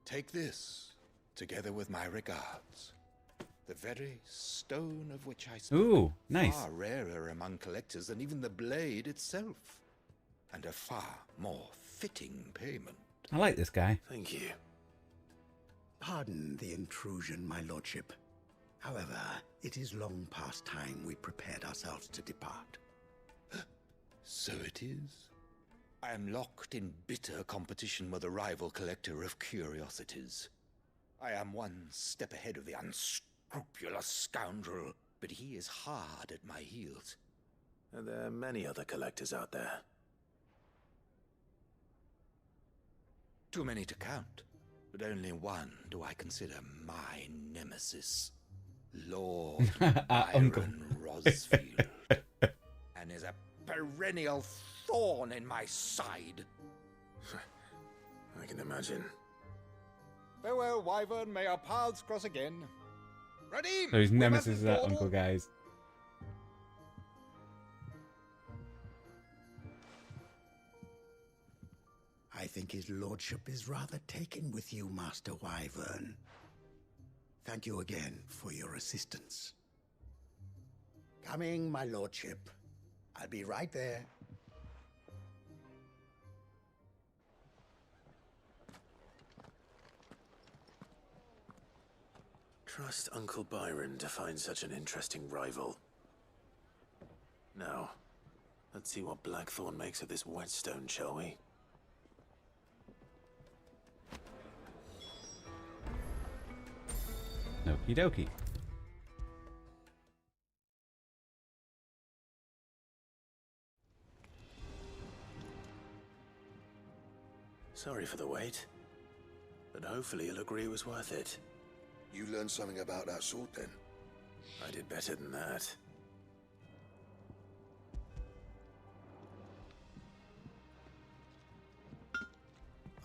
Take this, together with my regards. The very stone of which I spoke. Ooh, nice. Far rarer among collectors than even the blade itself. And a far more fitting payment. I like this guy. Thank you. Pardon the intrusion, my lordship. However, it is long past time we prepared ourselves to depart. So it is. I am locked in bitter competition with a rival collector of curiosities. I am one step ahead of the unscrupulous scoundrel, but he is hard at my heels. Are there many other collectors out there? Too many to count, but only one do I consider my nemesis. Lord Uncle. Byron Rosfield. perennial thorn in my side. I can imagine. Farewell, Wyvern. May our paths cross again. Ready? So his nemesis is that uncle, guys. I think his lordship is rather taken with you, Master Wyvern. Thank you again for your assistance. Coming, my lordship. I'll be right there. Trust Uncle Byron to find such an interesting rival. Now, let's see what Blackthorn makes of this whetstone, shall we? Okie dokie. Sorry for the wait, but hopefully you'll agree it was worth it. You learned something about that sword, then? I did better than that.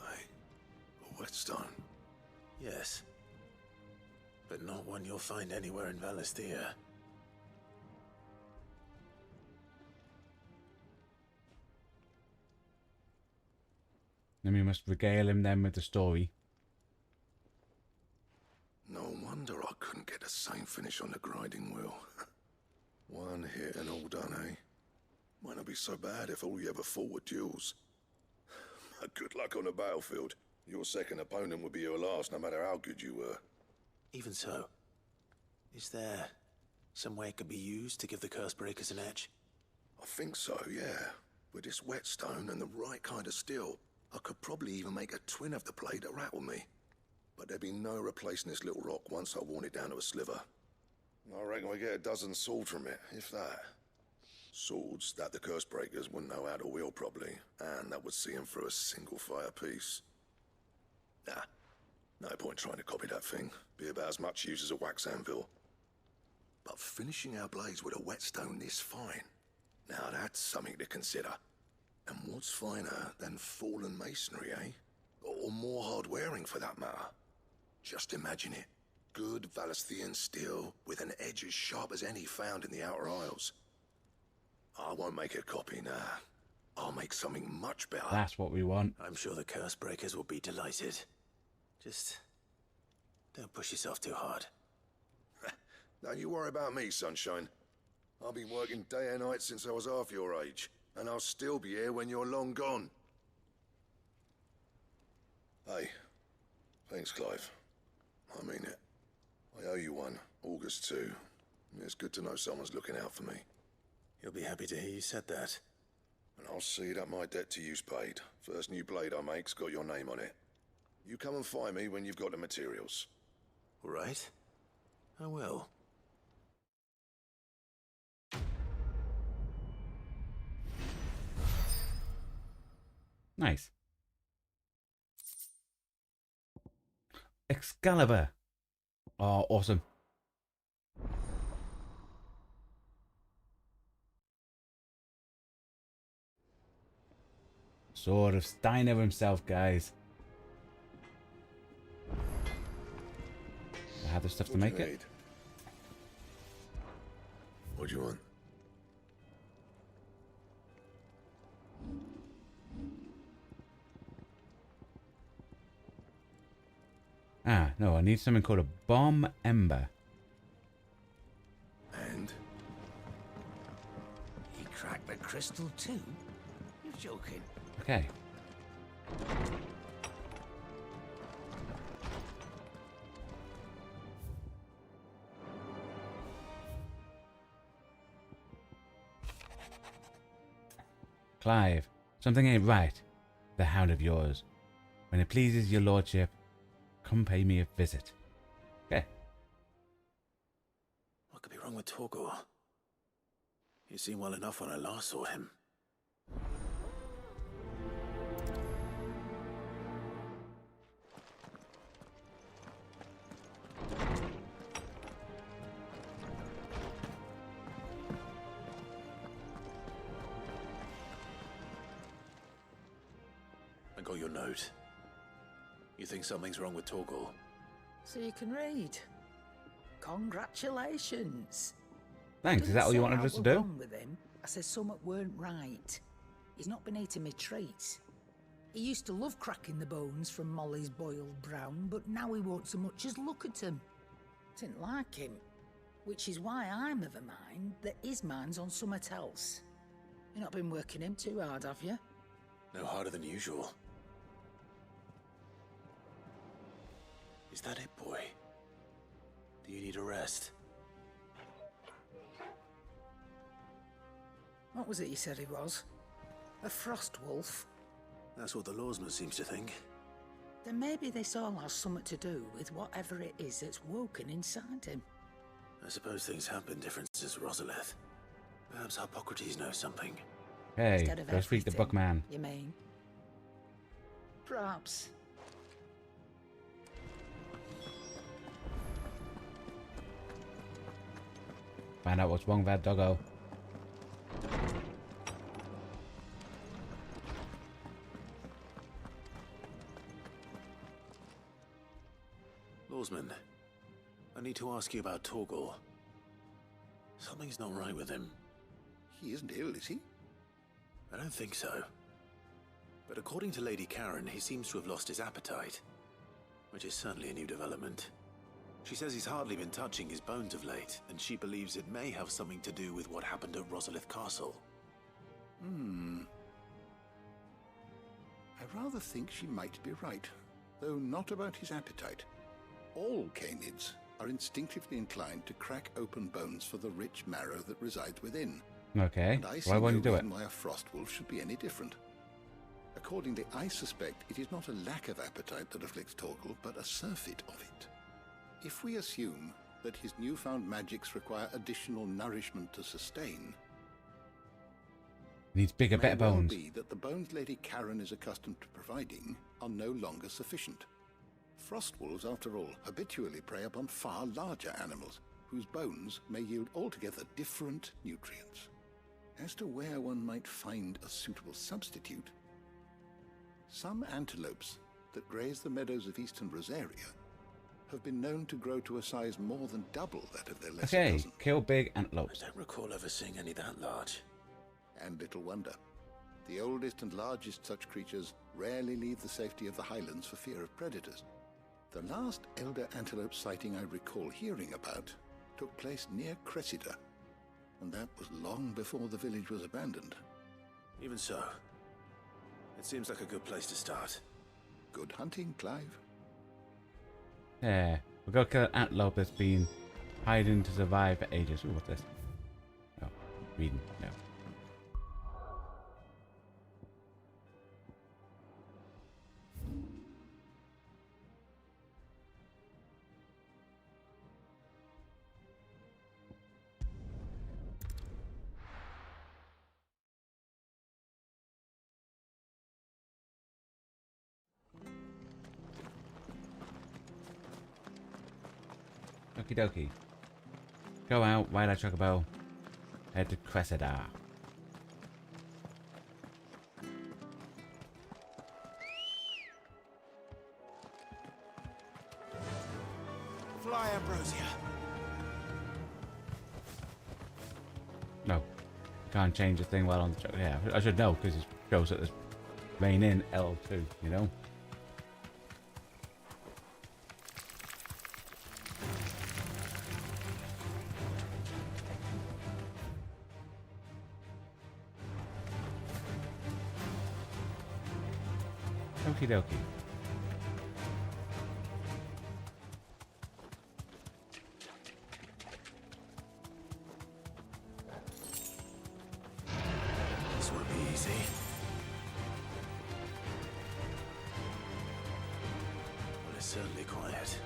A whetstone? Yes. But not one you'll find anywhere in Valisthea. Then we must regale him then with the story. No wonder I couldn't get the same finish on the grinding wheel. One hit and all done, eh? Might not be so bad if all you ever fought were duels. Good luck on the battlefield. Your second opponent would be your last, no matter how good you were. Even so, is there some way it could be used to give the curse breakers an edge? I think so, yeah. With this whetstone and the right kind of steel, I could probably even make a twin of the blade that rattled me. But there'd be no replacing this little rock once I worn it down to a sliver. I reckon we get a dozen swords from it, if that. Swords that the curse breakers wouldn't know how to wield properly, and that would see them through a single fire piece. Nah, no point trying to copy that thing. Be about as much use as a wax anvil. But finishing our blades with a whetstone this fine, now that's something to consider. And what's finer than fallen masonry, eh? Or more hard-wearing, for that matter. Just imagine it. Good Valisthean steel with an edge as sharp as any found in the Outer Isles. I won't make a copy, nah. I'll make something much better. That's what we want. I'm sure the curse breakers will be delighted. Just don't push yourself too hard. Don't you worry about me, sunshine. I've been working day and night since I was half your age, and I'll still be here when you're long gone. Hey, thanks, Clive. I mean it. I owe you one, August too. It's good to know someone's looking out for me. You'll be happy to hear you said that. And I'll see that my debt to you's paid. First new blade I make's got your name on it. You come and find me when you've got the materials. All right. I will. Nice. Excalibur. Oh, awesome. Sword of Steiner himself, guys. I have the stuff to make it. What do you want? Ah, no, I need something called a bomb ember. And? He cracked the crystal too? You're joking. Okay. Clive, something ain't right. The hound of yours. When it pleases your lordship, come pay me a visit. Okay. What could be wrong with Torgor? He seemed well enough when I last saw him. got your note. You think something's wrong with Torgal? So you can read. Congratulations. Thanks. Is that all you wanted us to do? Wrong with him. I said something weren't right. He's not been eating me treats. He used to love cracking the bones from Molly's boiled brown, but now he won't so much as look at them. Didn't like him, which is why I'm of a mind that his mind's on something else. You've not been working him too hard, have you? No harder than usual. Is that it, boy? Do you need a rest? What was it you said he was? A frost wolf? That's what the lawsman seems to think. Then maybe this all has something to do with whatever it is that's woken inside him. I suppose things have been different since Rosalith. Perhaps Hippocrates knows something. Hey, go speak to Bookman. You mean? Perhaps. Find out what's wrong with that doggo. Lawsman, I need to ask you about Torgal. Something's not right with him. He isn't ill, is he? I don't think so. But according to Lady Karen, he seems to have lost his appetite, which is certainly a new development. She says he's hardly been touching his bones of late, and she believes it may have something to do with what happened at Rosalith Castle. I rather think she might be right, though not about his appetite. All canids are instinctively inclined to crack open bones for the rich marrow that resides within. Okay, And I see why no won't you do it? reason why a frost wolf should be any different. Accordingly, I suspect it is not a lack of appetite that afflicts Torgal, but a surfeit of it. If we assume that his newfound magics require additional nourishment to sustain, Needs bigger, better it may well bones. be that the bones Lady Karen is accustomed to providing are no longer sufficient. Frost wolves, after all, habitually prey upon far larger animals, whose bones may yield altogether different nutrients. As to where one might find a suitable substitute, some antelopes that graze the meadows of eastern Rosaria have been known to grow to a size more than double that of their lesser Okay, cousin. kill big antelopes. I don't recall ever seeing any that large. And little wonder. The oldest and largest such creatures rarely leave the safety of the highlands for fear of predators. The last elder antelope sighting I recall hearing about took place near Cressida, and that was long before the village was abandoned. Even so, it seems like a good place to start. Good hunting, Clive. Yeah, we'll go kill an antelope that's been hiding to survive for ages. Ooh, what's this? Oh, reading. No. Okie dokie. Go out, ride our chocobo, head to Cressida. Fly, Ambrosia. No, can't change the thing while on the chocobo. Yeah, I should know because it shows that there's rain in L2, you know? Okie dokie. This won't be easy. But it's certainly quiet.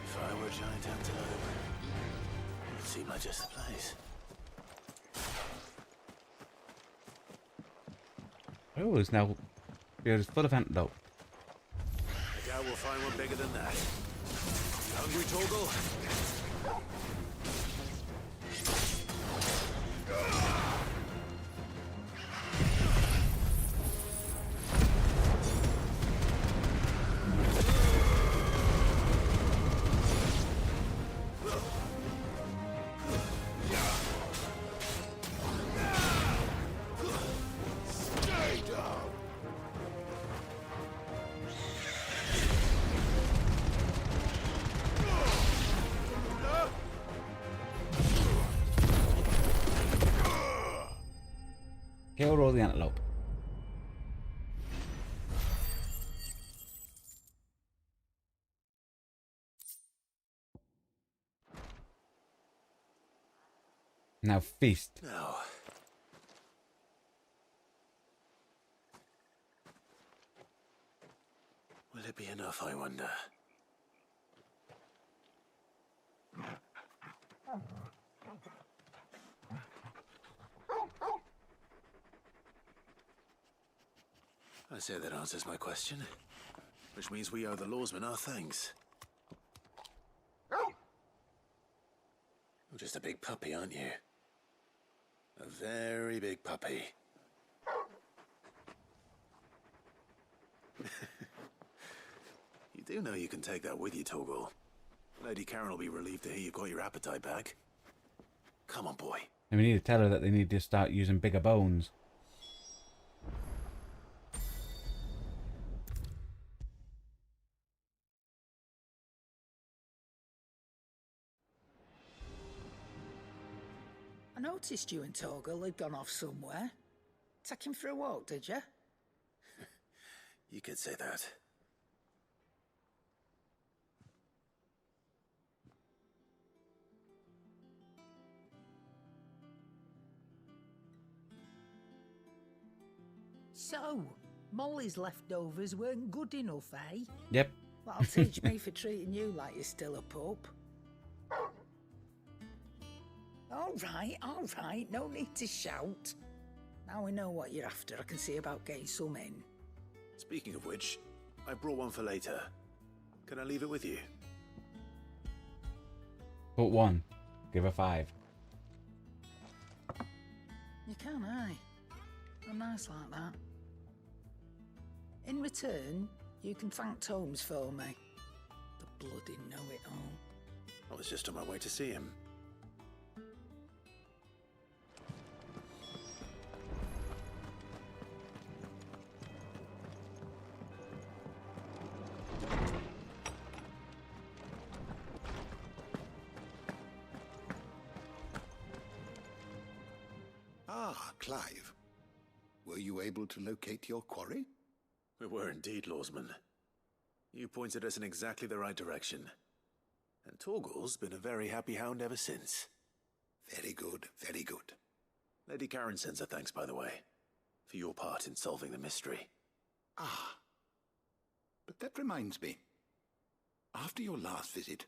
If I were a giant antelope, it would seem like just the place. Oh, it's now it's full of antelope. I doubt we'll find one bigger than that. Hungry, Torgal? Kill all the antelope. Now feast. Now. Will it be enough, I wonder? I say that answers my question. Which means we owe the lawsman our thanks. You're just a big puppy, aren't you? A very big puppy. You do know you can take that with you, Torgal. Lady Karen will be relieved to hear you got your appetite back. Come on, boy. And we need to tell her that they need to start using bigger bones. I noticed you and Torgal had gone off somewhere. Take him for a walk, did you? You could say that. So, Molly's leftovers weren't good enough, eh? Yep. That'll teach me for treating you like you're still a pup. All right, no need to shout. Now we know what you're after, I can see about getting some in. Speaking of which, I brought one for later. Can I leave it with you? Put 1. Give her 5. You can, aye. I'm nice like that. In return, you can thank Tomes for me. The bloody know-it-all. I was just on my way to see him. Ah, Clive. Were you able to locate your quarry? We were indeed, Lawsman. You pointed us in exactly the right direction. And Torgal's been a very happy hound ever since. Very good, very good. Lady Karen sends her thanks, by the way, for your part in solving the mystery. Ah. But that reminds me. After your last visit,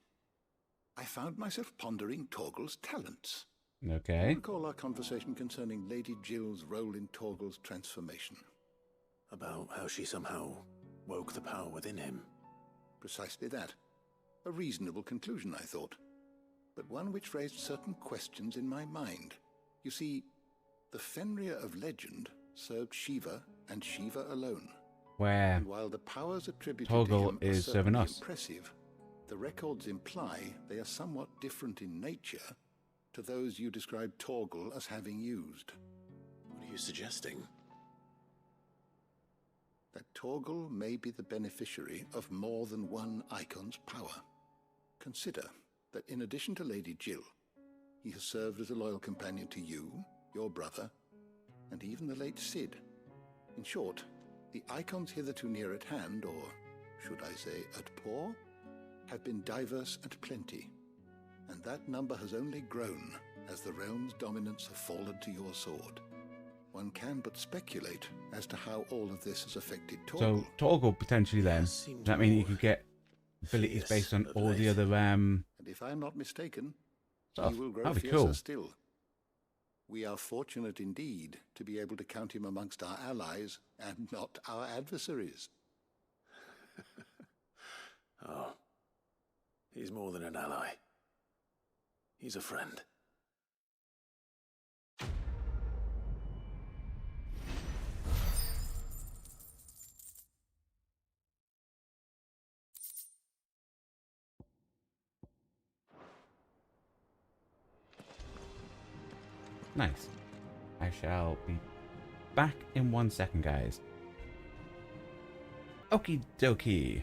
I found myself pondering Torgal's talents. Okay. You recall our conversation concerning Lady Jill's role in Torgal's transformation? About how she somehow woke the power within him. Precisely that. A reasonable conclusion, I thought. But one which raised certain questions in my mind. You see, the Fenrir of legend served Shiva and Shiva alone. Where And while the powers attributed to Torgal him is are serving certainly us. impressive, the records imply they are somewhat different in nature to those you described Torgal as having used. What are you suggesting? That Torgal may be the beneficiary of more than one icon's power. Consider that in addition to Lady Jill, he has served as a loyal companion to you, your brother, and even the late Cid. In short, the icons hitherto near at hand, or should I say at paw, have been diverse and plenty, and that number has only grown as the realm's dominance have fallen to your sword. One can but speculate as to how all of this has affected Torgal. So Torgal potentially then, does that mean you could get abilities based on all the other And if I'm not mistaken, stuff? he will grow That'd be fiercer cool. still. We are fortunate indeed to be able to count him amongst our allies and not our adversaries. Oh, he's more than an ally. He's a friend. Nice. I shall be back in 1 second, guys. Okie dokie.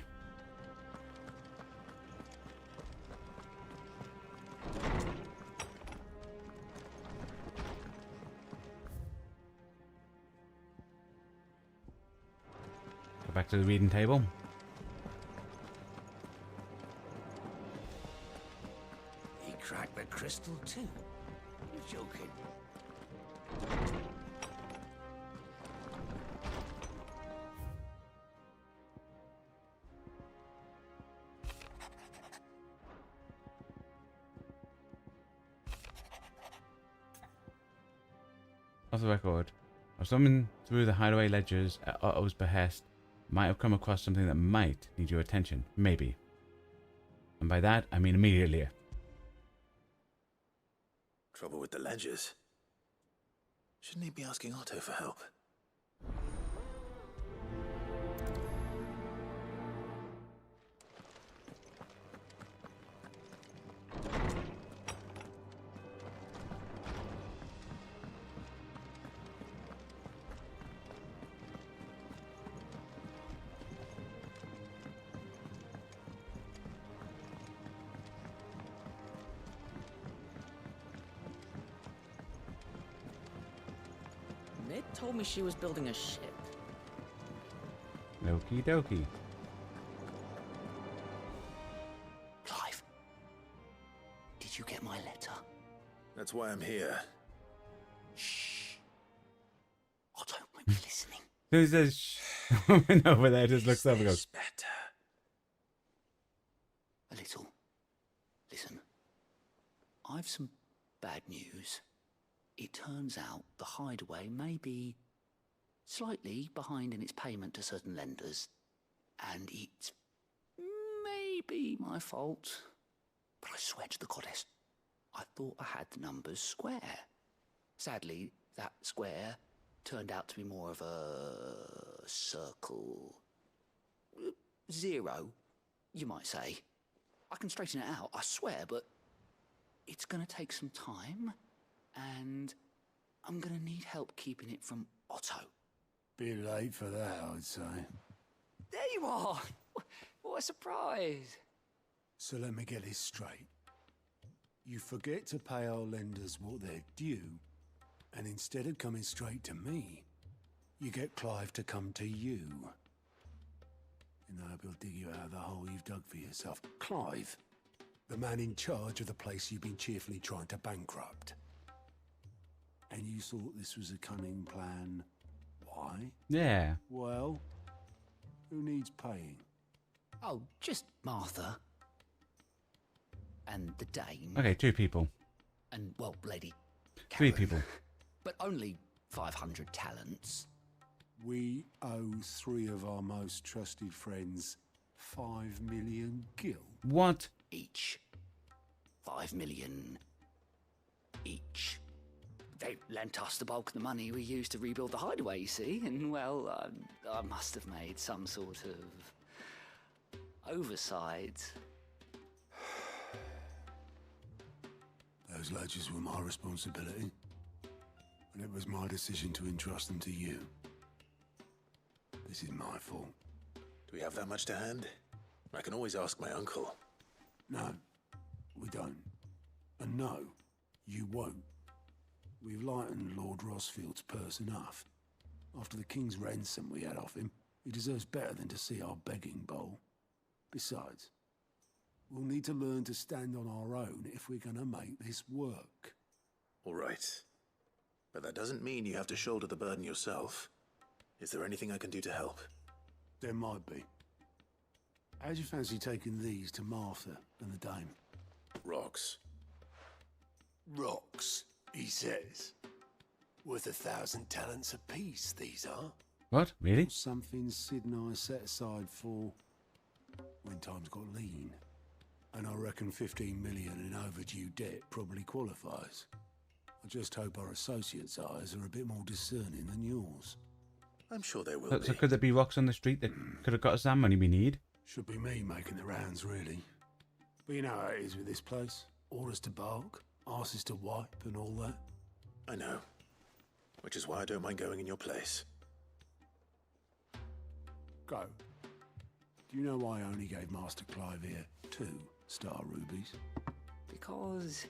back to the reading table. He cracked the crystal too. You're joking. Off the record, I was thumbing through the hideaway ledgers at Otto's behest. Might have come across something that might need your attention. Maybe. And by that, I mean immediately. Trouble with the ledgers. Shouldn't he be asking Otto for help? Ned told me she was building a ship. Okie dokie. Clive, did you get my letter? That's why I'm here. Shh. Otto might be listening. Who's this? Went over there, just looks up and goes, Better. A little. Listen, I've some bad news. It turns out the hideaway may be slightly behind in its payment to certain lenders, and it's maybe my fault. But I swear to the goddess, I thought I had the numbers square. Sadly, that square turned out to be more of a circle. 0, you might say. I can straighten it out, I swear, but it's going to take some time. And I'm gonna need help keeping it from Otto. Bit late for that, I'd say. There you are! What a surprise! So let me get this straight. You forget to pay our lenders what they're due, and instead of coming straight to me, you get Clive to come to you. And I hope he'll dig you out of the hole you've dug for yourself. Clive, the man in charge of the place you've been cheerfully trying to bankrupt. And you thought this was a cunning plan. Why? yeah. Well, who needs paying? Oh, just Martha. And the Dame. Okay, 2 people. And, well, Lady 3 Karen. people. But only 500 talents. We owe 3 of our most trusted friends 5 million gil. What? Each. 5 million each. They lent us the bulk of the money we used to rebuild the hideaway, you see, and, well, I must have made some sort of oversight. Those ledgers were my responsibility, and it was my decision to entrust them to you. This is my fault. Do we have that much to hand? I can always ask my uncle. No, we don't. And no, you won't. We've lightened Lord Rosfield's purse enough. After the king's ransom we had off him, he deserves better than to see our begging bowl. Besides, we'll need to learn to stand on our own if we're gonna make this work. All right. But that doesn't mean you have to shoulder the burden yourself. Is there anything I can do to help? There might be. How'd you fancy taking these to Martha and the Dame? Rocks. Rocks, he says. Worth 1,000 talents apiece, these are. What? Really? Something Sid and I set aside for when times got lean. And I reckon 15 million in overdue debt probably qualifies. I just hope our associates' eyes are a bit more discerning than yours. I'm sure they will So, be. so could there be rocks on the street that could have got us that money we need? Should be me making the rounds, really. But you know how it is with this place. Orders to bark, arses to wipe and all that. I know. Which is why I don't mind going in your place. Go. Do you know why I only gave Master Clive here 2 star rubies? Because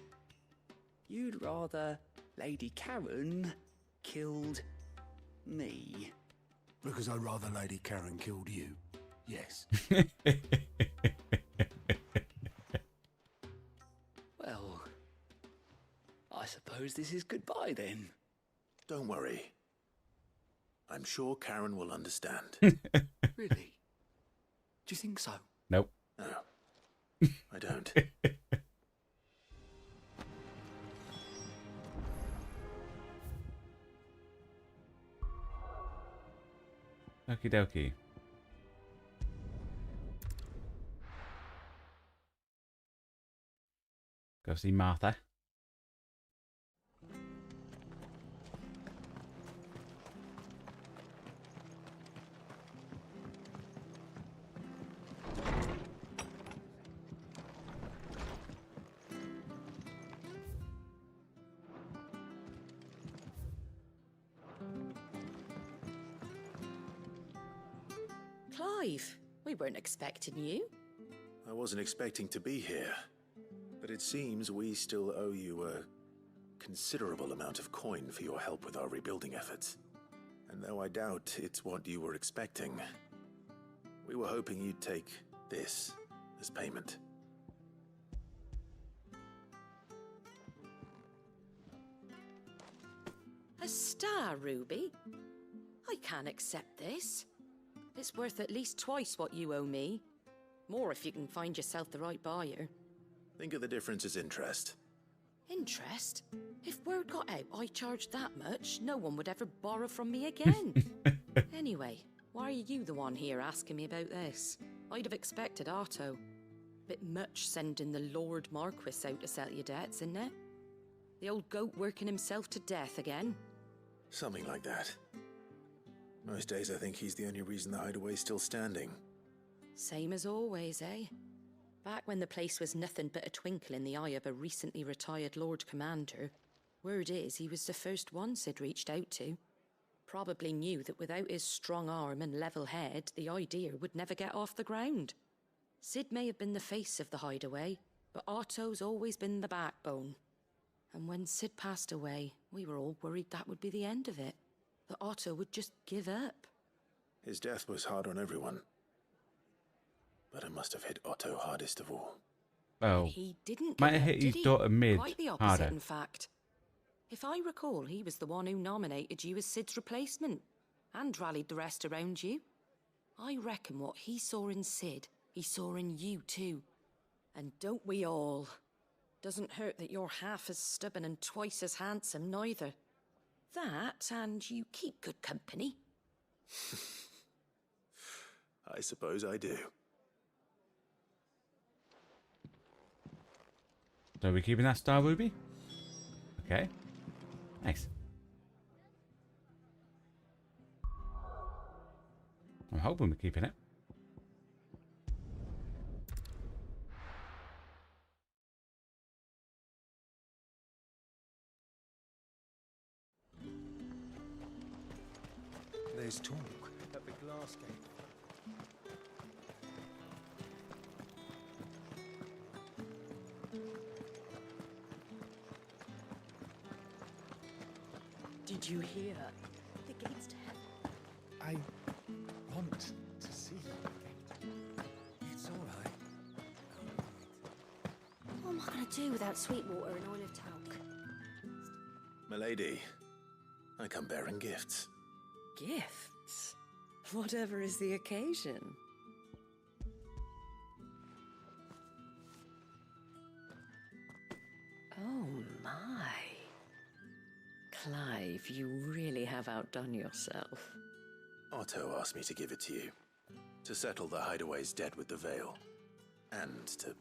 you'd rather Lady Karen killed me. Because I'd rather Lady Karen killed you. Yes. Well, I suppose this is goodbye then. Don't worry. I'm sure Karen will understand. Really? Do you think so? Nope. No, I don't. Okie dokie. Go see Martha. Clive, we weren't expecting you. I wasn't expecting to be here, but it seems we still owe you a considerable amount of coin for your help with our rebuilding efforts. And though I doubt it's what you were expecting, we were hoping you'd take this as payment. A star ruby? I can't accept this. It's worth at least twice what you owe me. More if you can find yourself the right buyer. Think of the difference as interest. Interest? If word got out I charged that much, no one would ever borrow from me again. Anyway, why are you the one here asking me about this? I'd have expected Otto. Bit much sending the Lord Marquis out to settle your debts, isn't it? The old goat working himself to death again? Something like that. Most days I think he's the only reason the hideaway's still standing. Same as always, eh? Back when the place was nothing but a twinkle in the eye of a recently retired Lord Commander, word is he was the first one Sid reached out to. Probably knew that without his strong arm and level head, the idea would never get off the ground. Sid may have been the face of the hideaway, but Otto's always been the backbone. And when Sid passed away, we were all worried that would be the end of it. That Otto would just give up. His death was hard on everyone. But it must have hit Otto hardest of all. Oh. He didn't Might give have up, hit did his he? daughter Mid Quite the opposite, harder. in fact. If I recall, he was the one who nominated you as Sid's replacement, and rallied the rest around you. I reckon what he saw in Sid, he saw in you too. And don't we all? Doesn't hurt that you're half as stubborn and twice as handsome, neither. That, and you keep good company. I suppose I do. So are we keeping that star ruby? Okay. Nice. I'm hoping we're keeping it. There's talk at the glass gate. Did you hear? The gates to heaven. I want to see the gate. It's all right. What am I going to do without Sweetwater and Oil of Talc? Milady, I come bearing gifts. Gifts? Whatever is the occasion. Oh my. Clive, you really have outdone yourself. Otto asked me to give it to you. To settle the hideaway's debt with the Veil. And to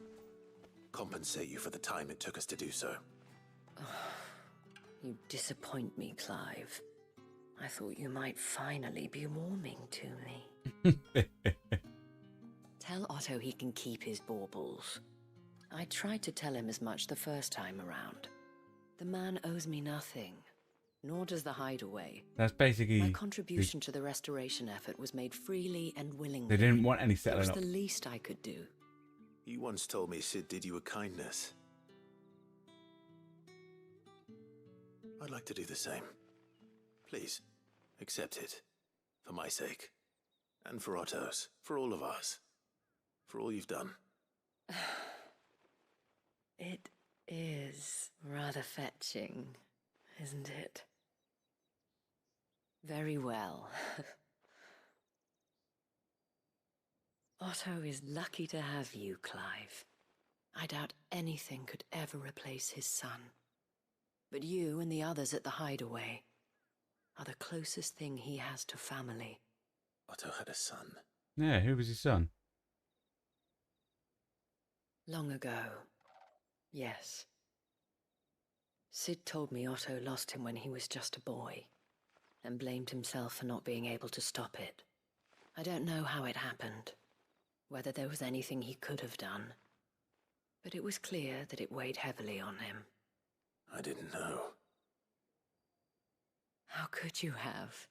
compensate you for the time it took us to do so. You disappoint me, Clive. I thought you might finally be warming to me. Tell Otto he can keep his baubles. I tried to tell him as much the first time around. The man owes me nothing, nor does the hideaway. That's basically my contribution to the restoration effort was made freely and willingly. They didn't want any It settling was up. the least I could do. You once told me Sid did you a kindness. I'd like to do the same. Please, accept it. For my sake. And for Otto's. For all of us. For all you've done. It is rather fetching, isn't it? Very well. Otto is lucky to have you, Clive. I doubt anything could ever replace his son. But you and the others at the hideaway are the closest thing he has to family. Otto had a son. Yeah, who was his son? Long ago, yes. Sid told me Otto lost him when he was just a boy, and blamed himself for not being able to stop it. I don't know how it happened, whether there was anything he could have done, but it was clear that it weighed heavily on him. I didn't know. How could you have?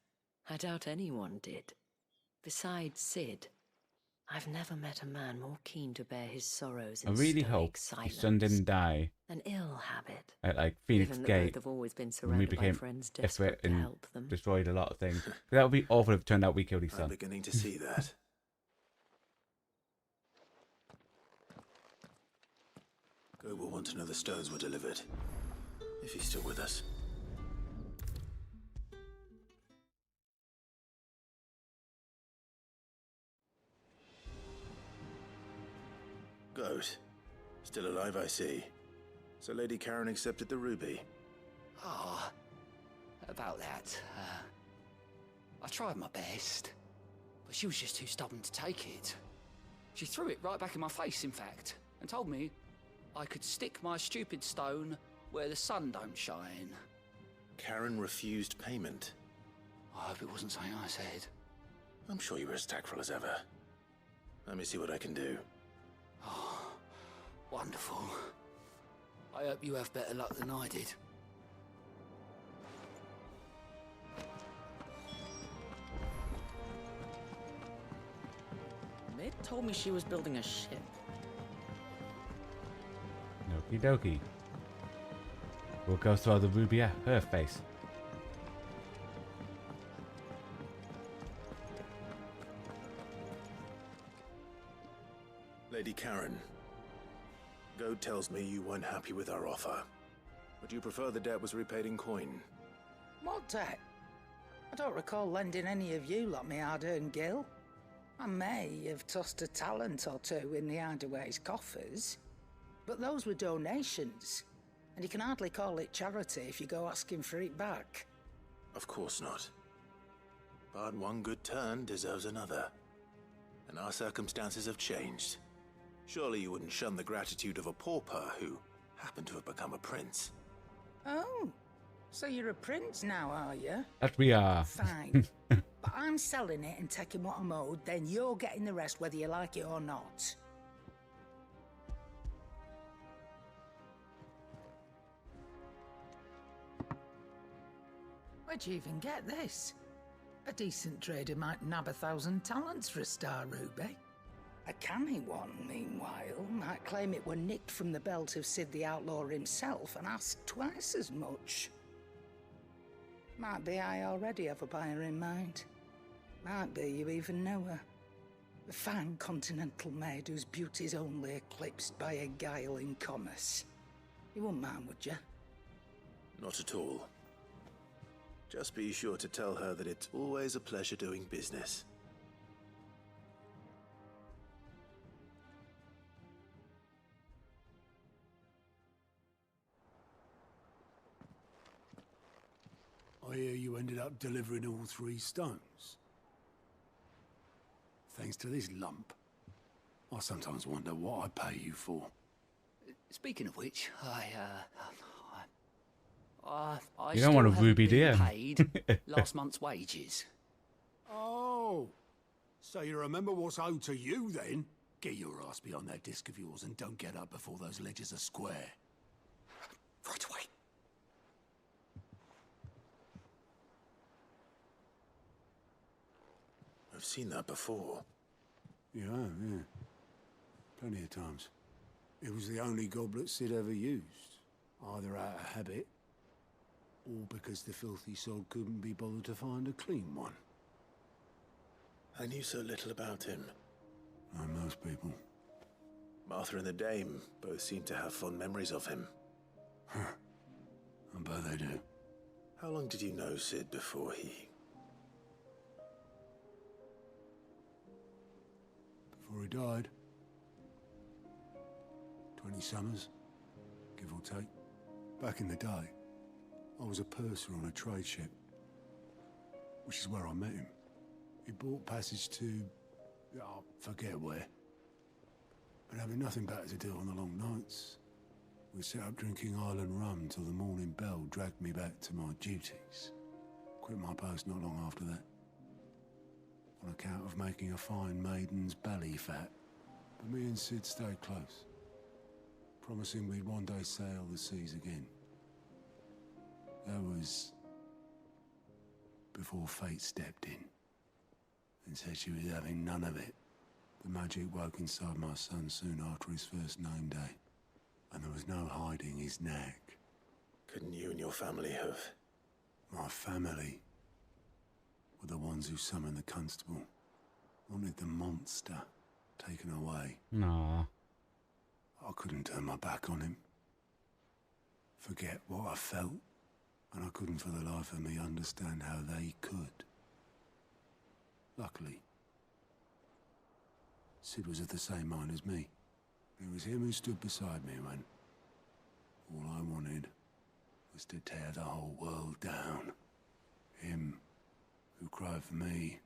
I doubt anyone did. Besides Sid, I've never met a man more keen to bear his sorrows in I really stoic hope silence. his son didn't die An ill habit. at like Phoenix Given that Gate both have always been when we surrounded by became friends desperate desperate to and help them. destroyed a lot of things. That would be awful if it turned out we killed his I'm son. beginning to see that. Gob will want to know the stones were delivered. If he's still with us. Goat. Still alive, I see. So Lady Karen accepted the ruby. Ah, about that. I tried my best, but she was just too stubborn to take it. She threw it right back in my face, in fact, and told me I could stick my stupid stone where the sun don't shine. Karen refused payment. I hope it wasn't something I said. I'm sure you were as tactful as ever. Let me see what I can do. Oh, wonderful. I hope you have better luck than I did. Mid told me she was building a ship. Okie dokie. We'll go throw the ruby at her face. Lady Karen, Goat tells me you weren't happy with our offer. Would you prefer the debt was repaid in coin? What debt? I don't recall lending any of you like me hard-earned gil. I may have tossed a talent or two in the hideaway's coffers, but those were donations, and you can hardly call it charity if you go asking for it back. Of course not. But one good turn deserves another. And our circumstances have changed. Surely you wouldn't shun the gratitude of a pauper who happened to have become a prince. Oh, so you're a prince now, are you? That we are. Fine. But I'm selling it and taking what I'm owed, then you're getting the rest whether you like it or not. Where'd you even get this? A decent trader might nab 1,000 talents for a star ruby. A canny one, meanwhile, might claim it were nicked from the belt of Sid the Outlaw himself and ask twice as much. Might be I already have a buyer in mind. Might be you even know her. A fine continental maid whose beauty's only eclipsed by a guile in commerce. You wouldn't mind, would you? Not at all. Just be sure to tell her that it's always a pleasure doing business. I hear you ended up delivering all 3 stones. Thanks to this lump. I sometimes wonder what I pay you for. Speaking of which, I You don't want a still ruby, do haven't you? been paid last month's wages. Oh, so you remember what's owed to you then? Get your ass behind that disc of yours and don't get up before those ledgers are square. Right away. I've seen that before. Yeah, yeah. Plenty of times. It was the only goblet Sid ever used. Either out of habit, or because the filthy sod couldn't be bothered to find a clean one. I knew so little about him. Like most people. Martha and the Dame both seem to have fond memories of him. Huh. I bet they do. How long did you know Sid before he... Before he died? 20 summers, give or take. Back in the day, I was a purser on a trade ship, which is where I met him. He bought passage to... I forget where. But having nothing better to do on the long nights, we set up drinking island rum till the morning bell dragged me back to my duties. Quit my post not long after that, on account of making a fine maiden's belly fat. But me and Sid stayed close, promising we'd one day sail the seas again. That was before fate stepped in and said she was having none of it. The magic woke inside my son soon after his first name day, and there was no hiding his knack. Couldn't you and your family have... My family were the ones who summoned the constable, wanted the monster taken away. Nah. I couldn't turn my back on him, forget what I felt, and I couldn't for the life of me understand how they could. Luckily, Sid was of the same mind as me. It was him who stood beside me when all I wanted was to tear the whole world down. Him who cried for me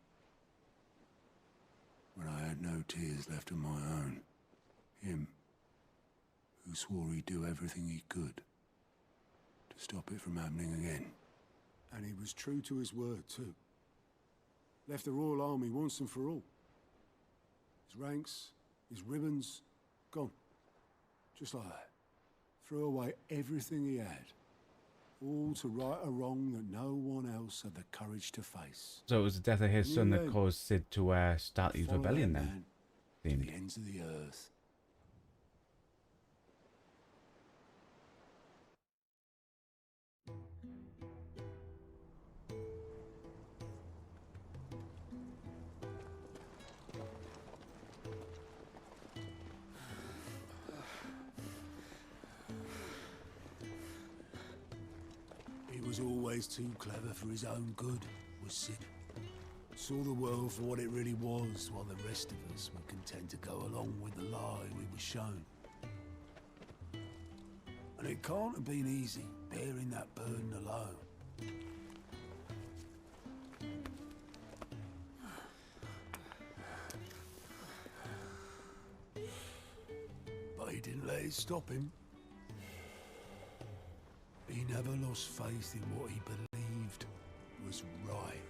when I had no tears left of my own. Him who swore he'd do everything he could to stop it from happening again. And he was true to his word, too. Left the Royal Army once and for all. His ranks, his ribbons, gone. Just like that. Threw away everything he had. All to right a wrong that no one else had the courage to face. So it was the death of his son that caused Sid to start his rebellion then? To the ends of the earth. He was always too clever for his own good, was Sid. Saw the world for what it really was, while the rest of us were content to go along with the lie we were shown. And it can't have been easy, bearing that burden alone. But he didn't let it stop him. He never lost faith in what he believed was right.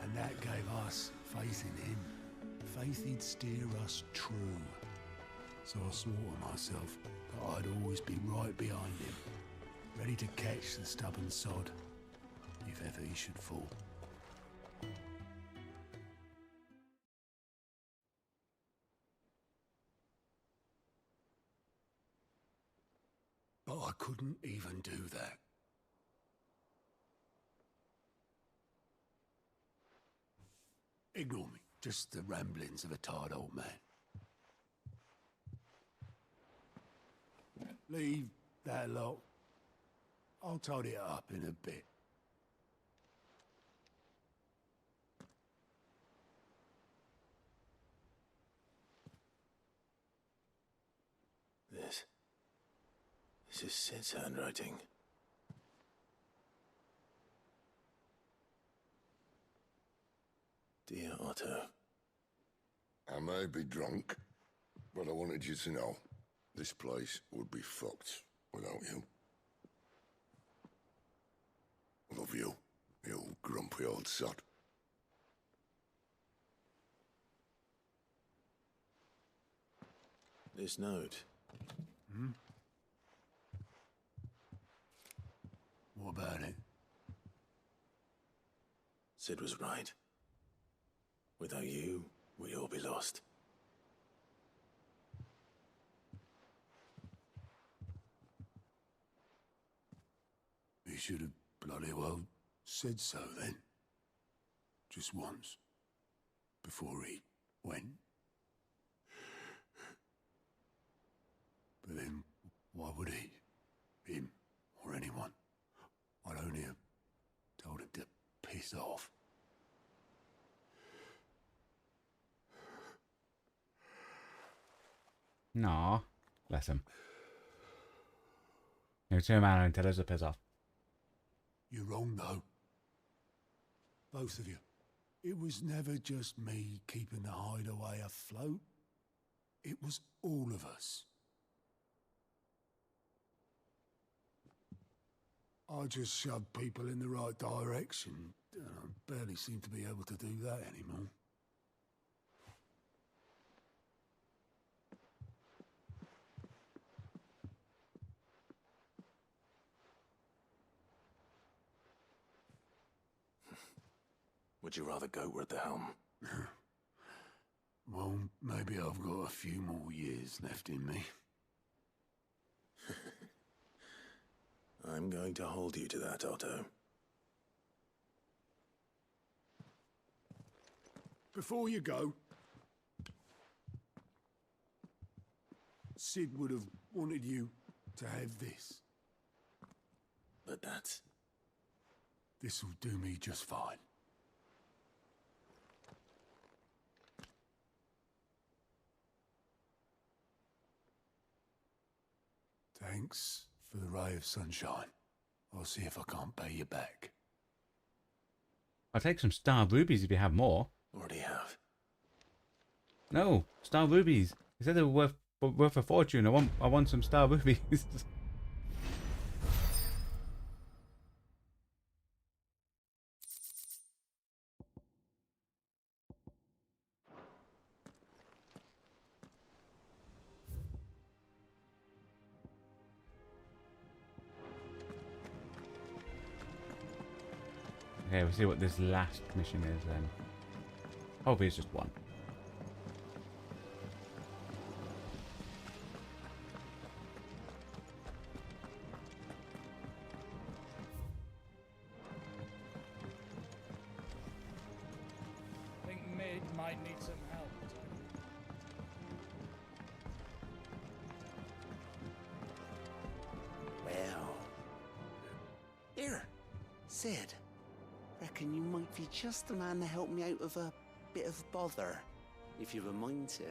And that gave us faith in him. Faith he'd steer us true. So I swore to myself that I'd always be right behind him, ready to catch the stubborn sod, if ever he should fall. But I couldn't even do that. Ignore me, just the ramblings of a tired old man. Leave that lot. I'll tidy it up in a bit. This is Sid's handwriting. Dear Otto. I may be drunk, but I wanted you to know this place would be fucked without you. Love you, you grumpy old sod. This note. Hmm? What about it? Sid was right. Without you, we'd all be lost. He should have bloody well said so then. Just once. before he went. But then, why would he? Him or anyone? I'd only have told him to piss off. Nah, bless him. You turn around and tell us to piss off. You're wrong, though. Both of you. It was never just me keeping the hideaway afloat. It was all of us. I just shoved people in the right direction. I barely seem to be able to do that anymore. Would you rather go at the helm? Well, maybe I've got a few more years left in me. I'm going to hold you to that, Otto. Before you go, Sid would have wanted you to have this. But that's... This'll do me just fine. Thanks for the ray of sunshine. I'll see if I can't pay you back. I'll take some star rubies if you have more. Already have. No, star rubies. You said they were worth a fortune. I want some star rubies. Okay, we'll see what this last mission is then. Hopefully it's just one. I think Mid might need some help. Well. Here, Sid. Reckon you might be just the man to help me out of a bit of bother, if you were mind to.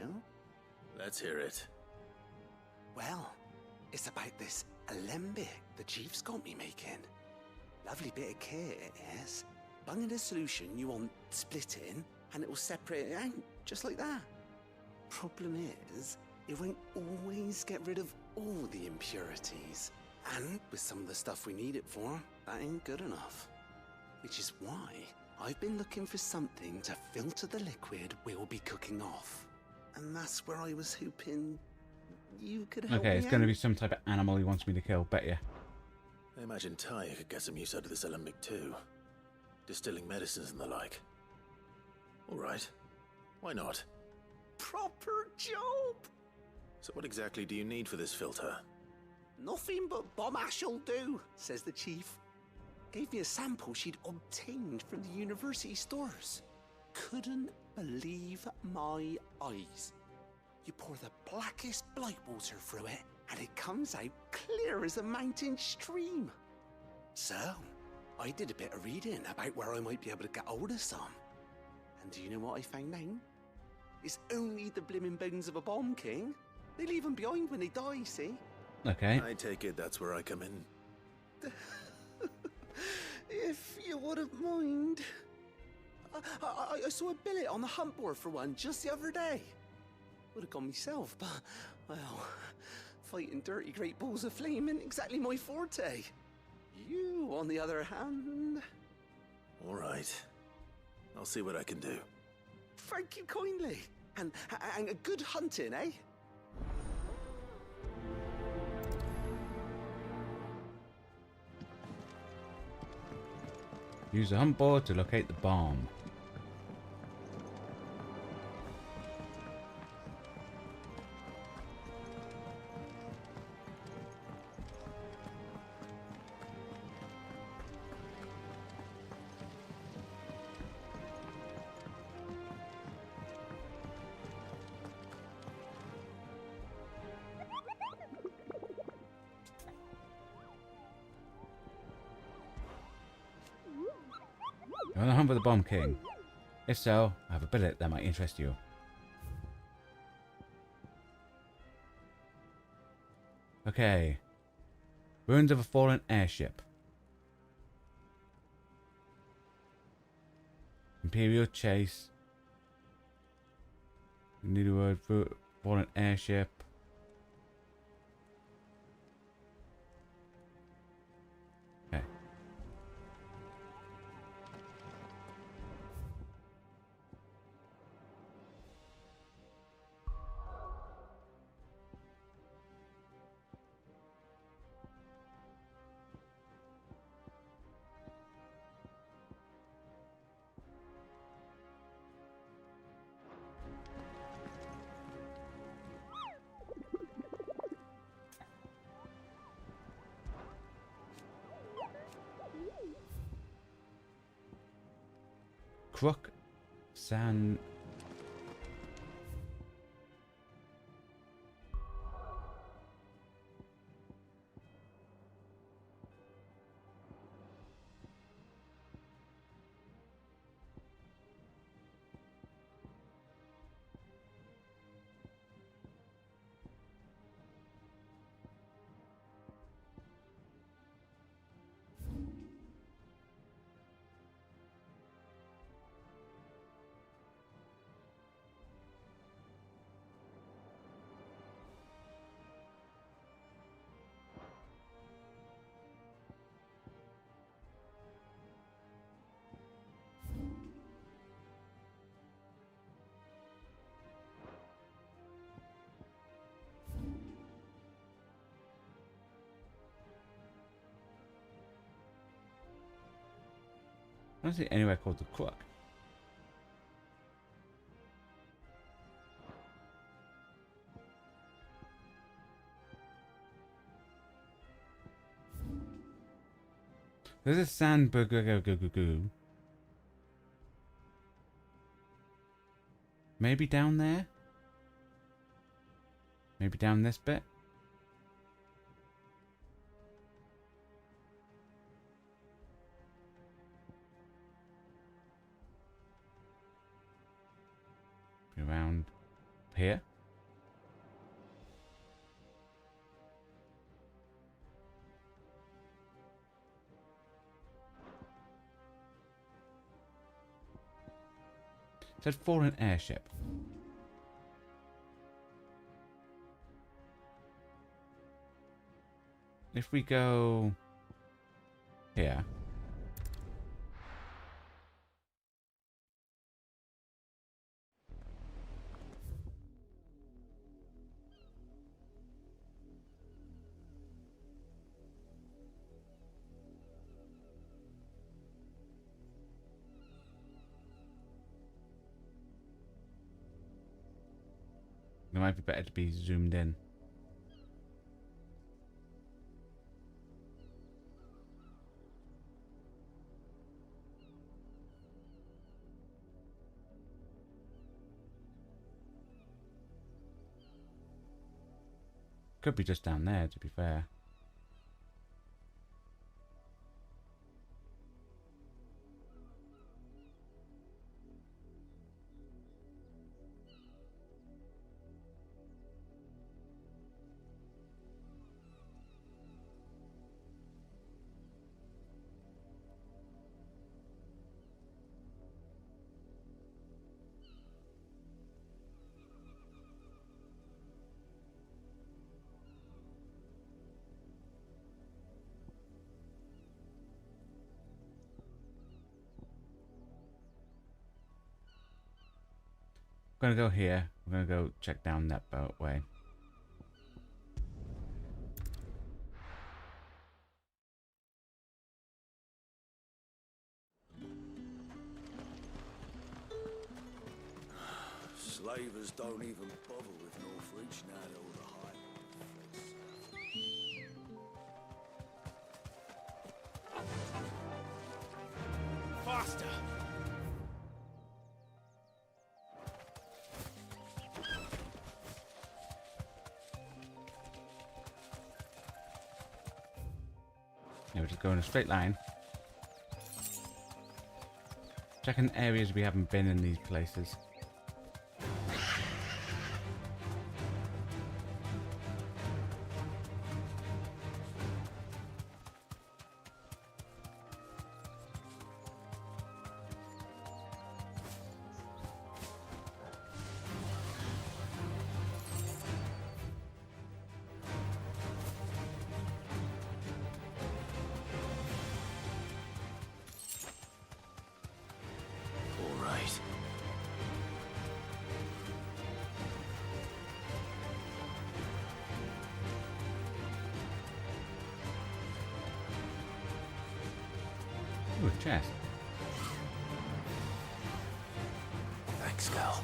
Let's hear it. Well, it's about this alembic the chief's got me making. Lovely bit of kit it is. Bung in a solution you want splitting, and it will separate it out, just like that. Problem is, it won't always get rid of all the impurities. And with some of the stuff we need it for, that ain't good enough. Which is why I've been looking for something to filter the liquid we'll be cooking off. And that's where I was hoping you could help me Okay, it's going to be some type of animal he wants me to kill, bet ya. I imagine Ty could get some use out of this alembic too. Distilling medicines and the like. Alright. Why not? Proper job! So what exactly do you need for this filter? Nothing but bomb ash'll do, says the chief. Gave me a sample she'd obtained from the university stores. Couldn't believe my eyes. You pour the blackest blight water through it, and it comes out clear as a mountain stream. So, I did a bit of reading about where I might be able to get hold of some. And do you know what I found out? It's only the blimmin' bones of a bomb king. They leave them behind when they die, see? Okay. I take it that's where I come in. If you wouldn't mind. I saw a billet on the hunt board for one just the other day. Would have gone myself, but, well, fighting dirty great balls of flame ain't exactly my forte. You, on the other hand... Alright. I'll see what I can do. Thank you kindly. And a good hunting, eh? Use the hunt board to locate the bomb. You're on the hunt for the Bomb King. If so, I have a billet that might interest you. Okay. Ruins of a fallen airship. Imperial chase. We need a word for fallen airship. Okay. Crook San. I don't see anywhere called the Crook. There's a sandburger. Maybe down there? Maybe down this bit? Around here? It said fallen airship. If we go here. It might be better to be zoomed in. Could be just down there, to be fair. We're gonna go here. We're gonna go check down that boatway. Slavers don't even bother with Northreach now that all the high. Faster! Yeah, we'll just go in a straight line. Checking areas we haven't been in these places. Ooh, a chest. Thanks, Cal.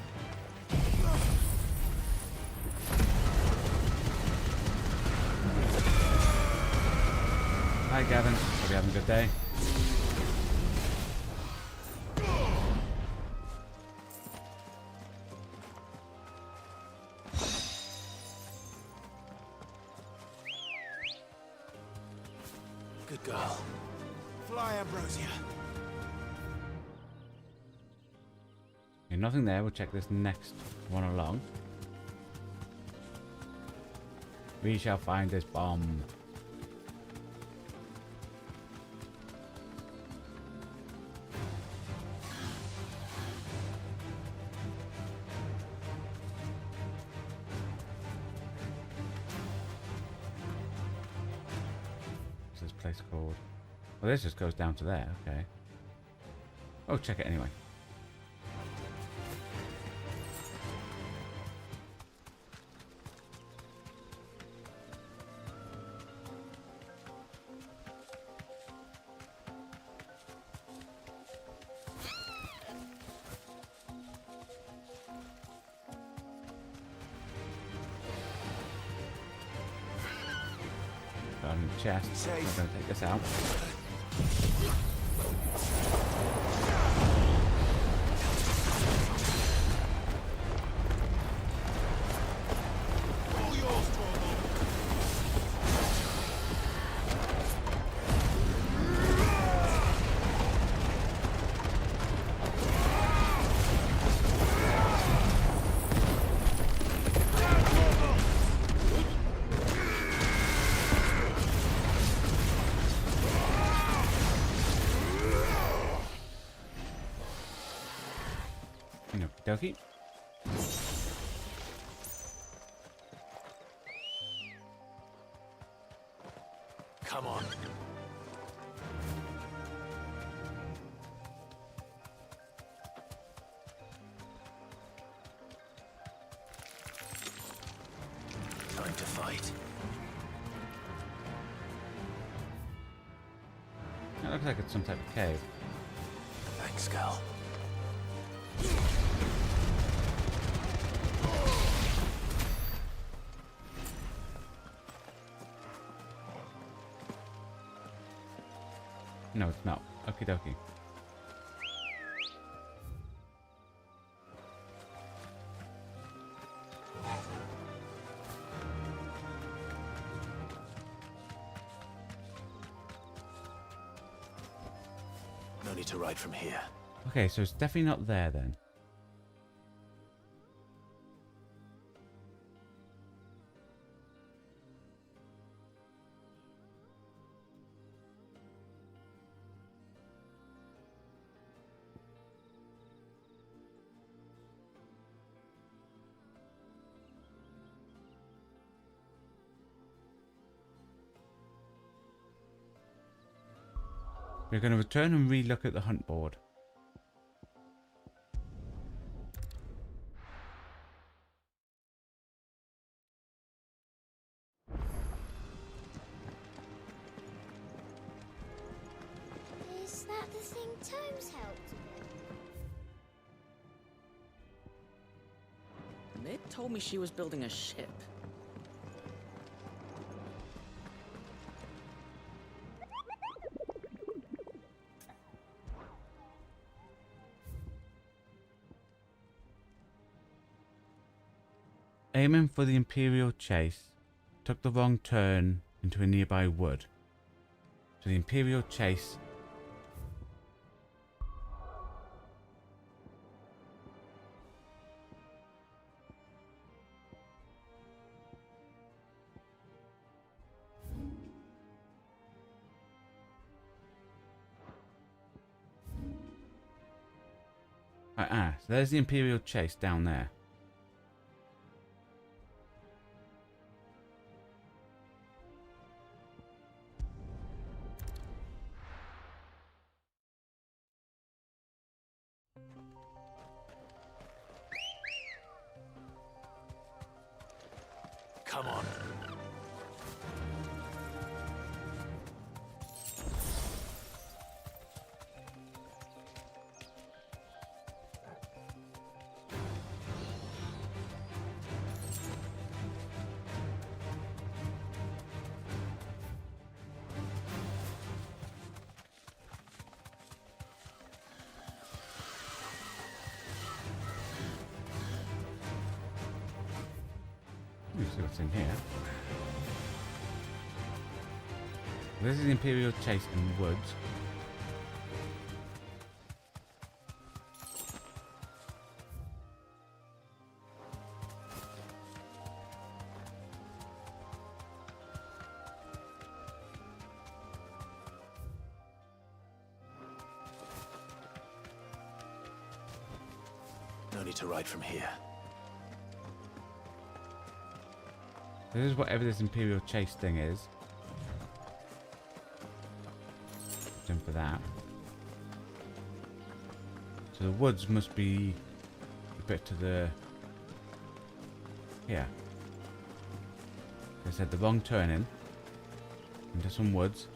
Hi, Gavin. Hope you're having a good day. Good girl. Fly, Ambrosia. Okay, nothing there. We'll check this next one along. We shall find this bomb. What's this place called? Well, this just goes down to there. Okay. Oh, check it anyway. Got a chest. I'm not going to take this out. Okie dokie. Come on. Time to fight. That looks like it's some type of cave. Thanks, Cal. No, it's not. Okie dokie. No need to ride from here. Okay, so it's definitely not there then. We're going to return and re-look at the hunt board. Is that the thing Tomes helped with? Mid told me she was building a ship. Aiming for the Imperial chase, took the wrong turn into a nearby wood. So the Imperial chase So there's the Imperial chase down there. Come on. Let's see what's in here. This is the Imperial chase in the woods. No need to ride from here. This is whatever this Imperial chase thing is. Jump for that. So the woods must be a bit to the... here. I said the wrong turning into some woods.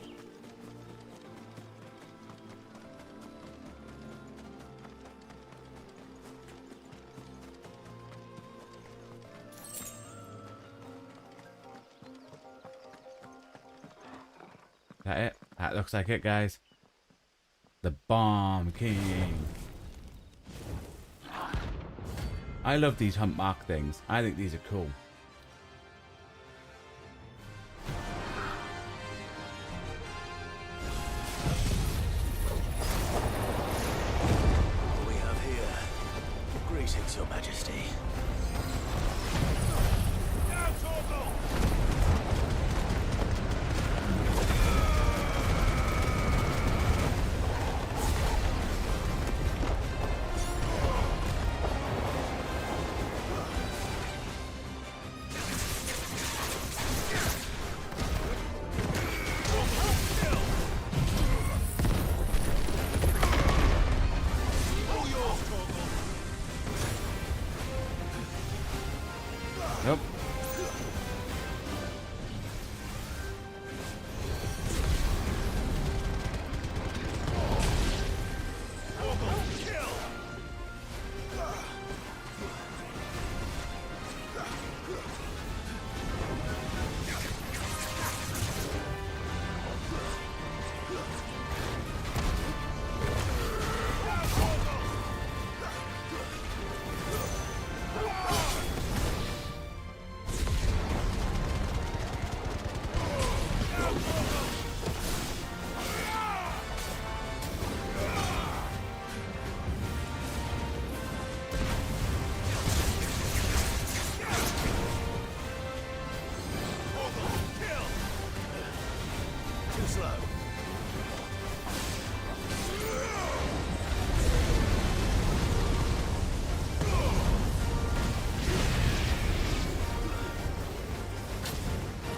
That it? That looks like it, guys. The Bomb King. I love these hunt mark things. I think these are cool. What we have here. Greetings, Your Majesty. Nope.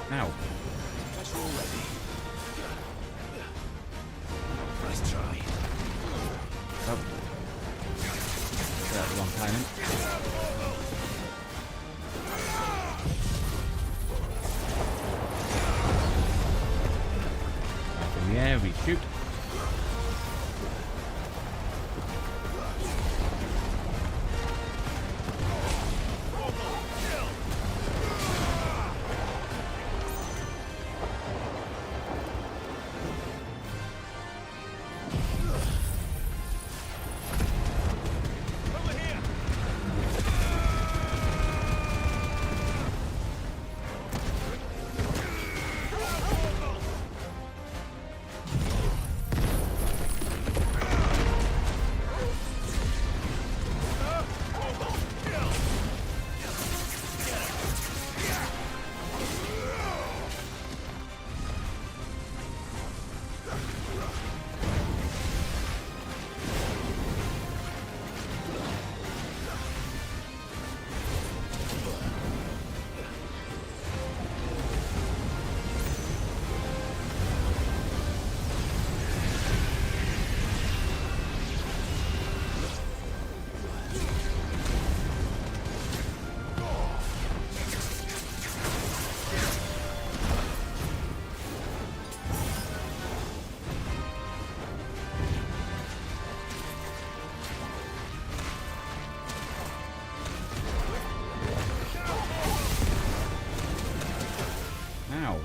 Now. That's all ready. Nice try. Oh. That's the wrong timing. Back in the air, we shoot. Ow.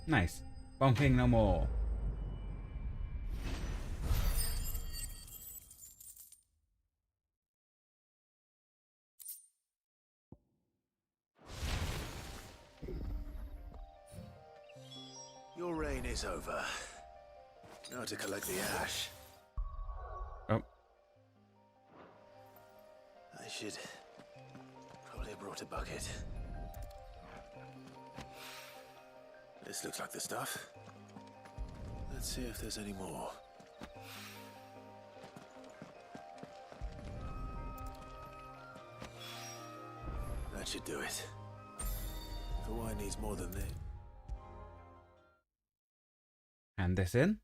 Nice. Bonking no more. Your reign is over. Now to collect the ash. Oh. I should probably have brought a bucket. This looks like the stuff. Let's see if there's any more. That should do it. The wine needs more than this. Hand this in.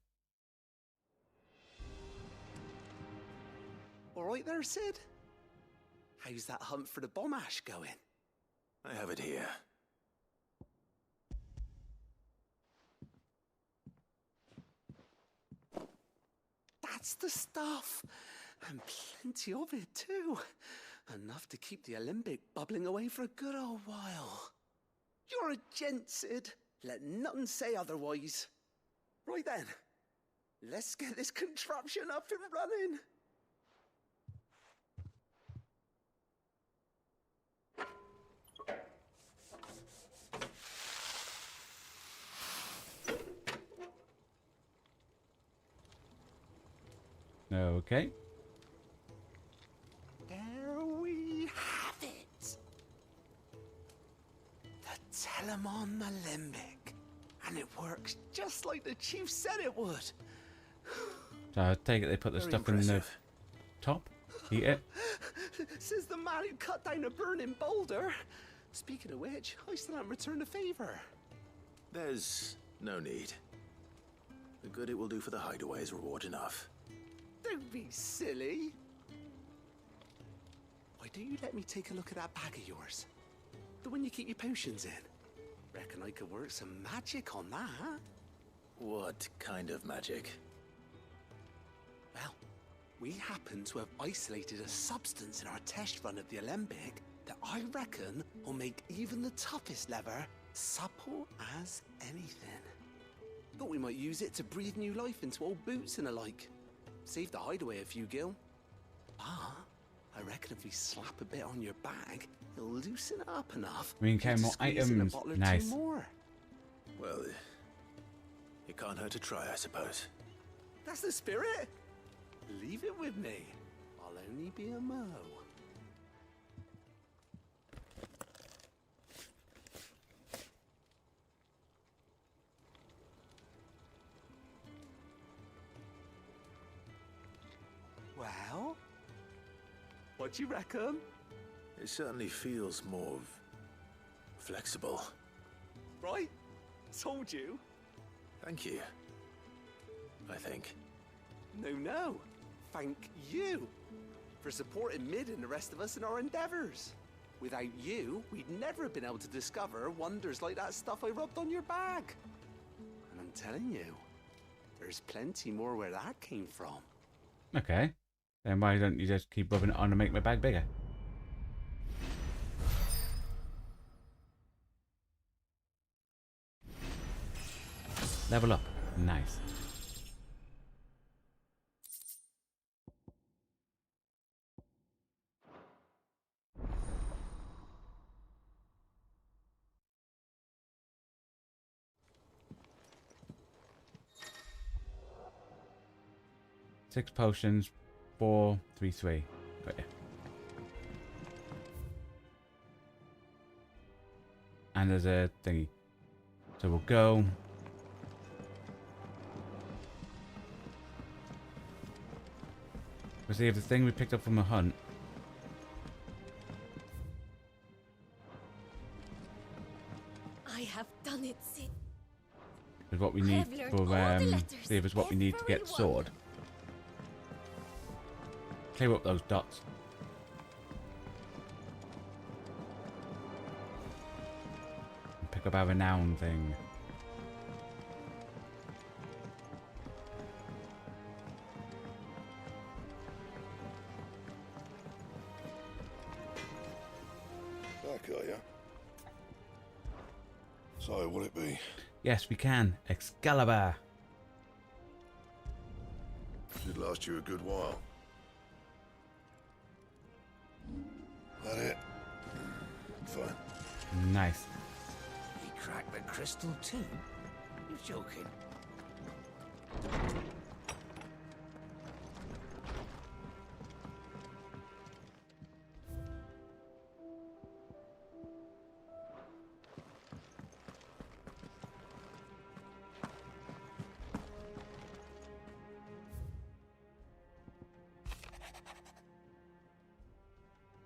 All right there, Sid? How's that hunt for the bomb ash going? I have it here. That's the stuff! And plenty of it, too. Enough to keep the Olympic bubbling away for a good old while. You're a gent, Sid. Let nothing say otherwise. Right then, let's get this contraption up and running. Okay. There we have it. The Telemon Alembic. And it works just like the chief said it would. So I take it they put the Very stuff in the impressive. top? Eat it? Says the man who cut down a burning boulder. Speaking of which, I still haven't returned the favor. There's no need. The good it will do for the hideaway is reward enough. Don't be silly. Why don't you let me take a look at that bag of yours? The one you keep your potions in. Reckon I could work some magic on that. What kind of magic? Well, we happen to have isolated a substance in our test run of the Alembic that I reckon will make even the toughest lever supple as anything. Thought we might use it to breathe new life into old boots and the like. Save the hideaway a few gil. Ah, I reckon if we slap a bit on your bag, it'll loosen it up enough. I mean, for you okay, to more squeeze in a items. bottle or Nice. two more. Well, it can't hurt to try, I suppose. That's the spirit. Leave it with me. I'll only be a mo. Well, what do you reckon? It certainly feels more flexible. Right? Told you. Thank you. I think. No. Thank you for supporting Mid and the rest of us in our endeavors. Without you, we'd never have been able to discover wonders like that stuff I rubbed on your bag. And I'm telling you, there's plenty more where that came from. Okay. Then why don't you just keep rubbing it on to make my bag bigger? Level up. Nice. Six potions, 4, 3, 3. Got ya. And there's a thingy. So we'll go. We'll see if the thing we picked up from the hunt. I have done it, Sid. Is what we I need have learned for, all the letters, see if it's what we need to get every one. sword. Clear up those dots. Pick up our renown thing. are you? So, will it be? Yes, we can. Excalibur. Should last you a good while. That it? Fine. Nice. He cracked the crystal too? You're joking.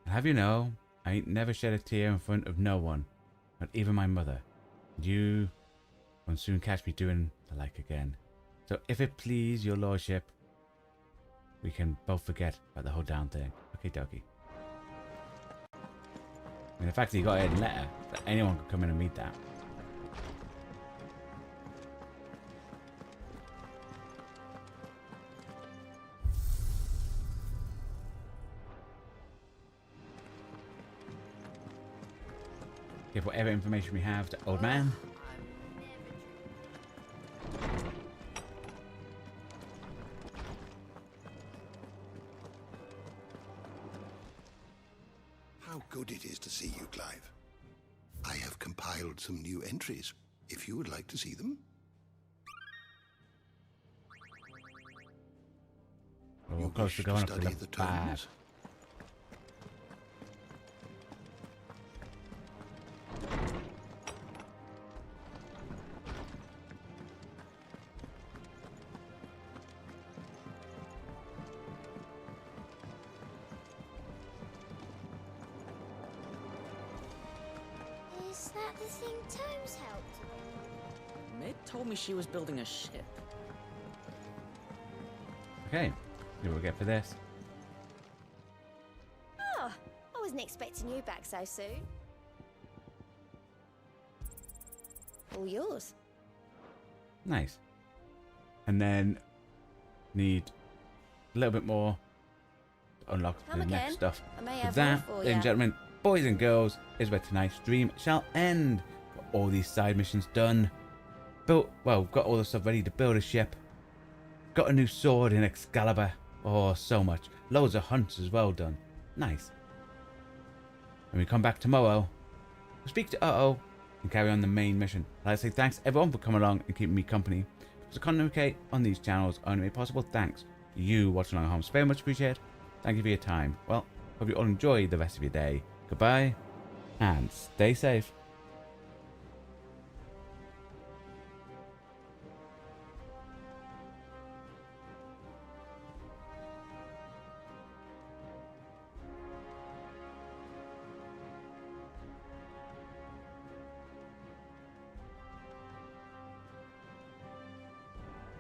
Have you know, I ain't never shed a tear in front of no one, not even my mother. You won't soon catch me doing the like again. So if it please your lordship, we can both forget about the whole damn thing. Okay, dokie. I mean, the fact that you got a letter, that anyone could come in and read that. Give whatever information we have to old man. How good it is to see you, Clive. I have compiled some new entries, if you would like to see them. Oh, You close to wish going to up to study the the 5. tomes? Is that the thing Tomes helped with? Mid told me she was building a ship. Okay, see what we get for this. Oh, I wasn't expecting you back so soon. All yours. Nice. And then need a little bit more to unlock Come the next again. stuff. I may With have that, more for ladies and ya. gentlemen, boys and girls, is where tonight's stream shall end. Got all these side missions done. Got all the stuff ready to build a ship. Got a new sword in Excalibur. Oh, so much. Loads of hunts as well done. Nice. When we come back tomorrow, we'll speak to Uh-oh and carry on the main mission. I'd like to say thanks everyone for coming along and keeping me company. To communicate on these channels only made possible thanks to you watching along at home. It's very much appreciated. Thank you for your time. Well, hope you all enjoy the rest of your day. Goodbye and stay safe.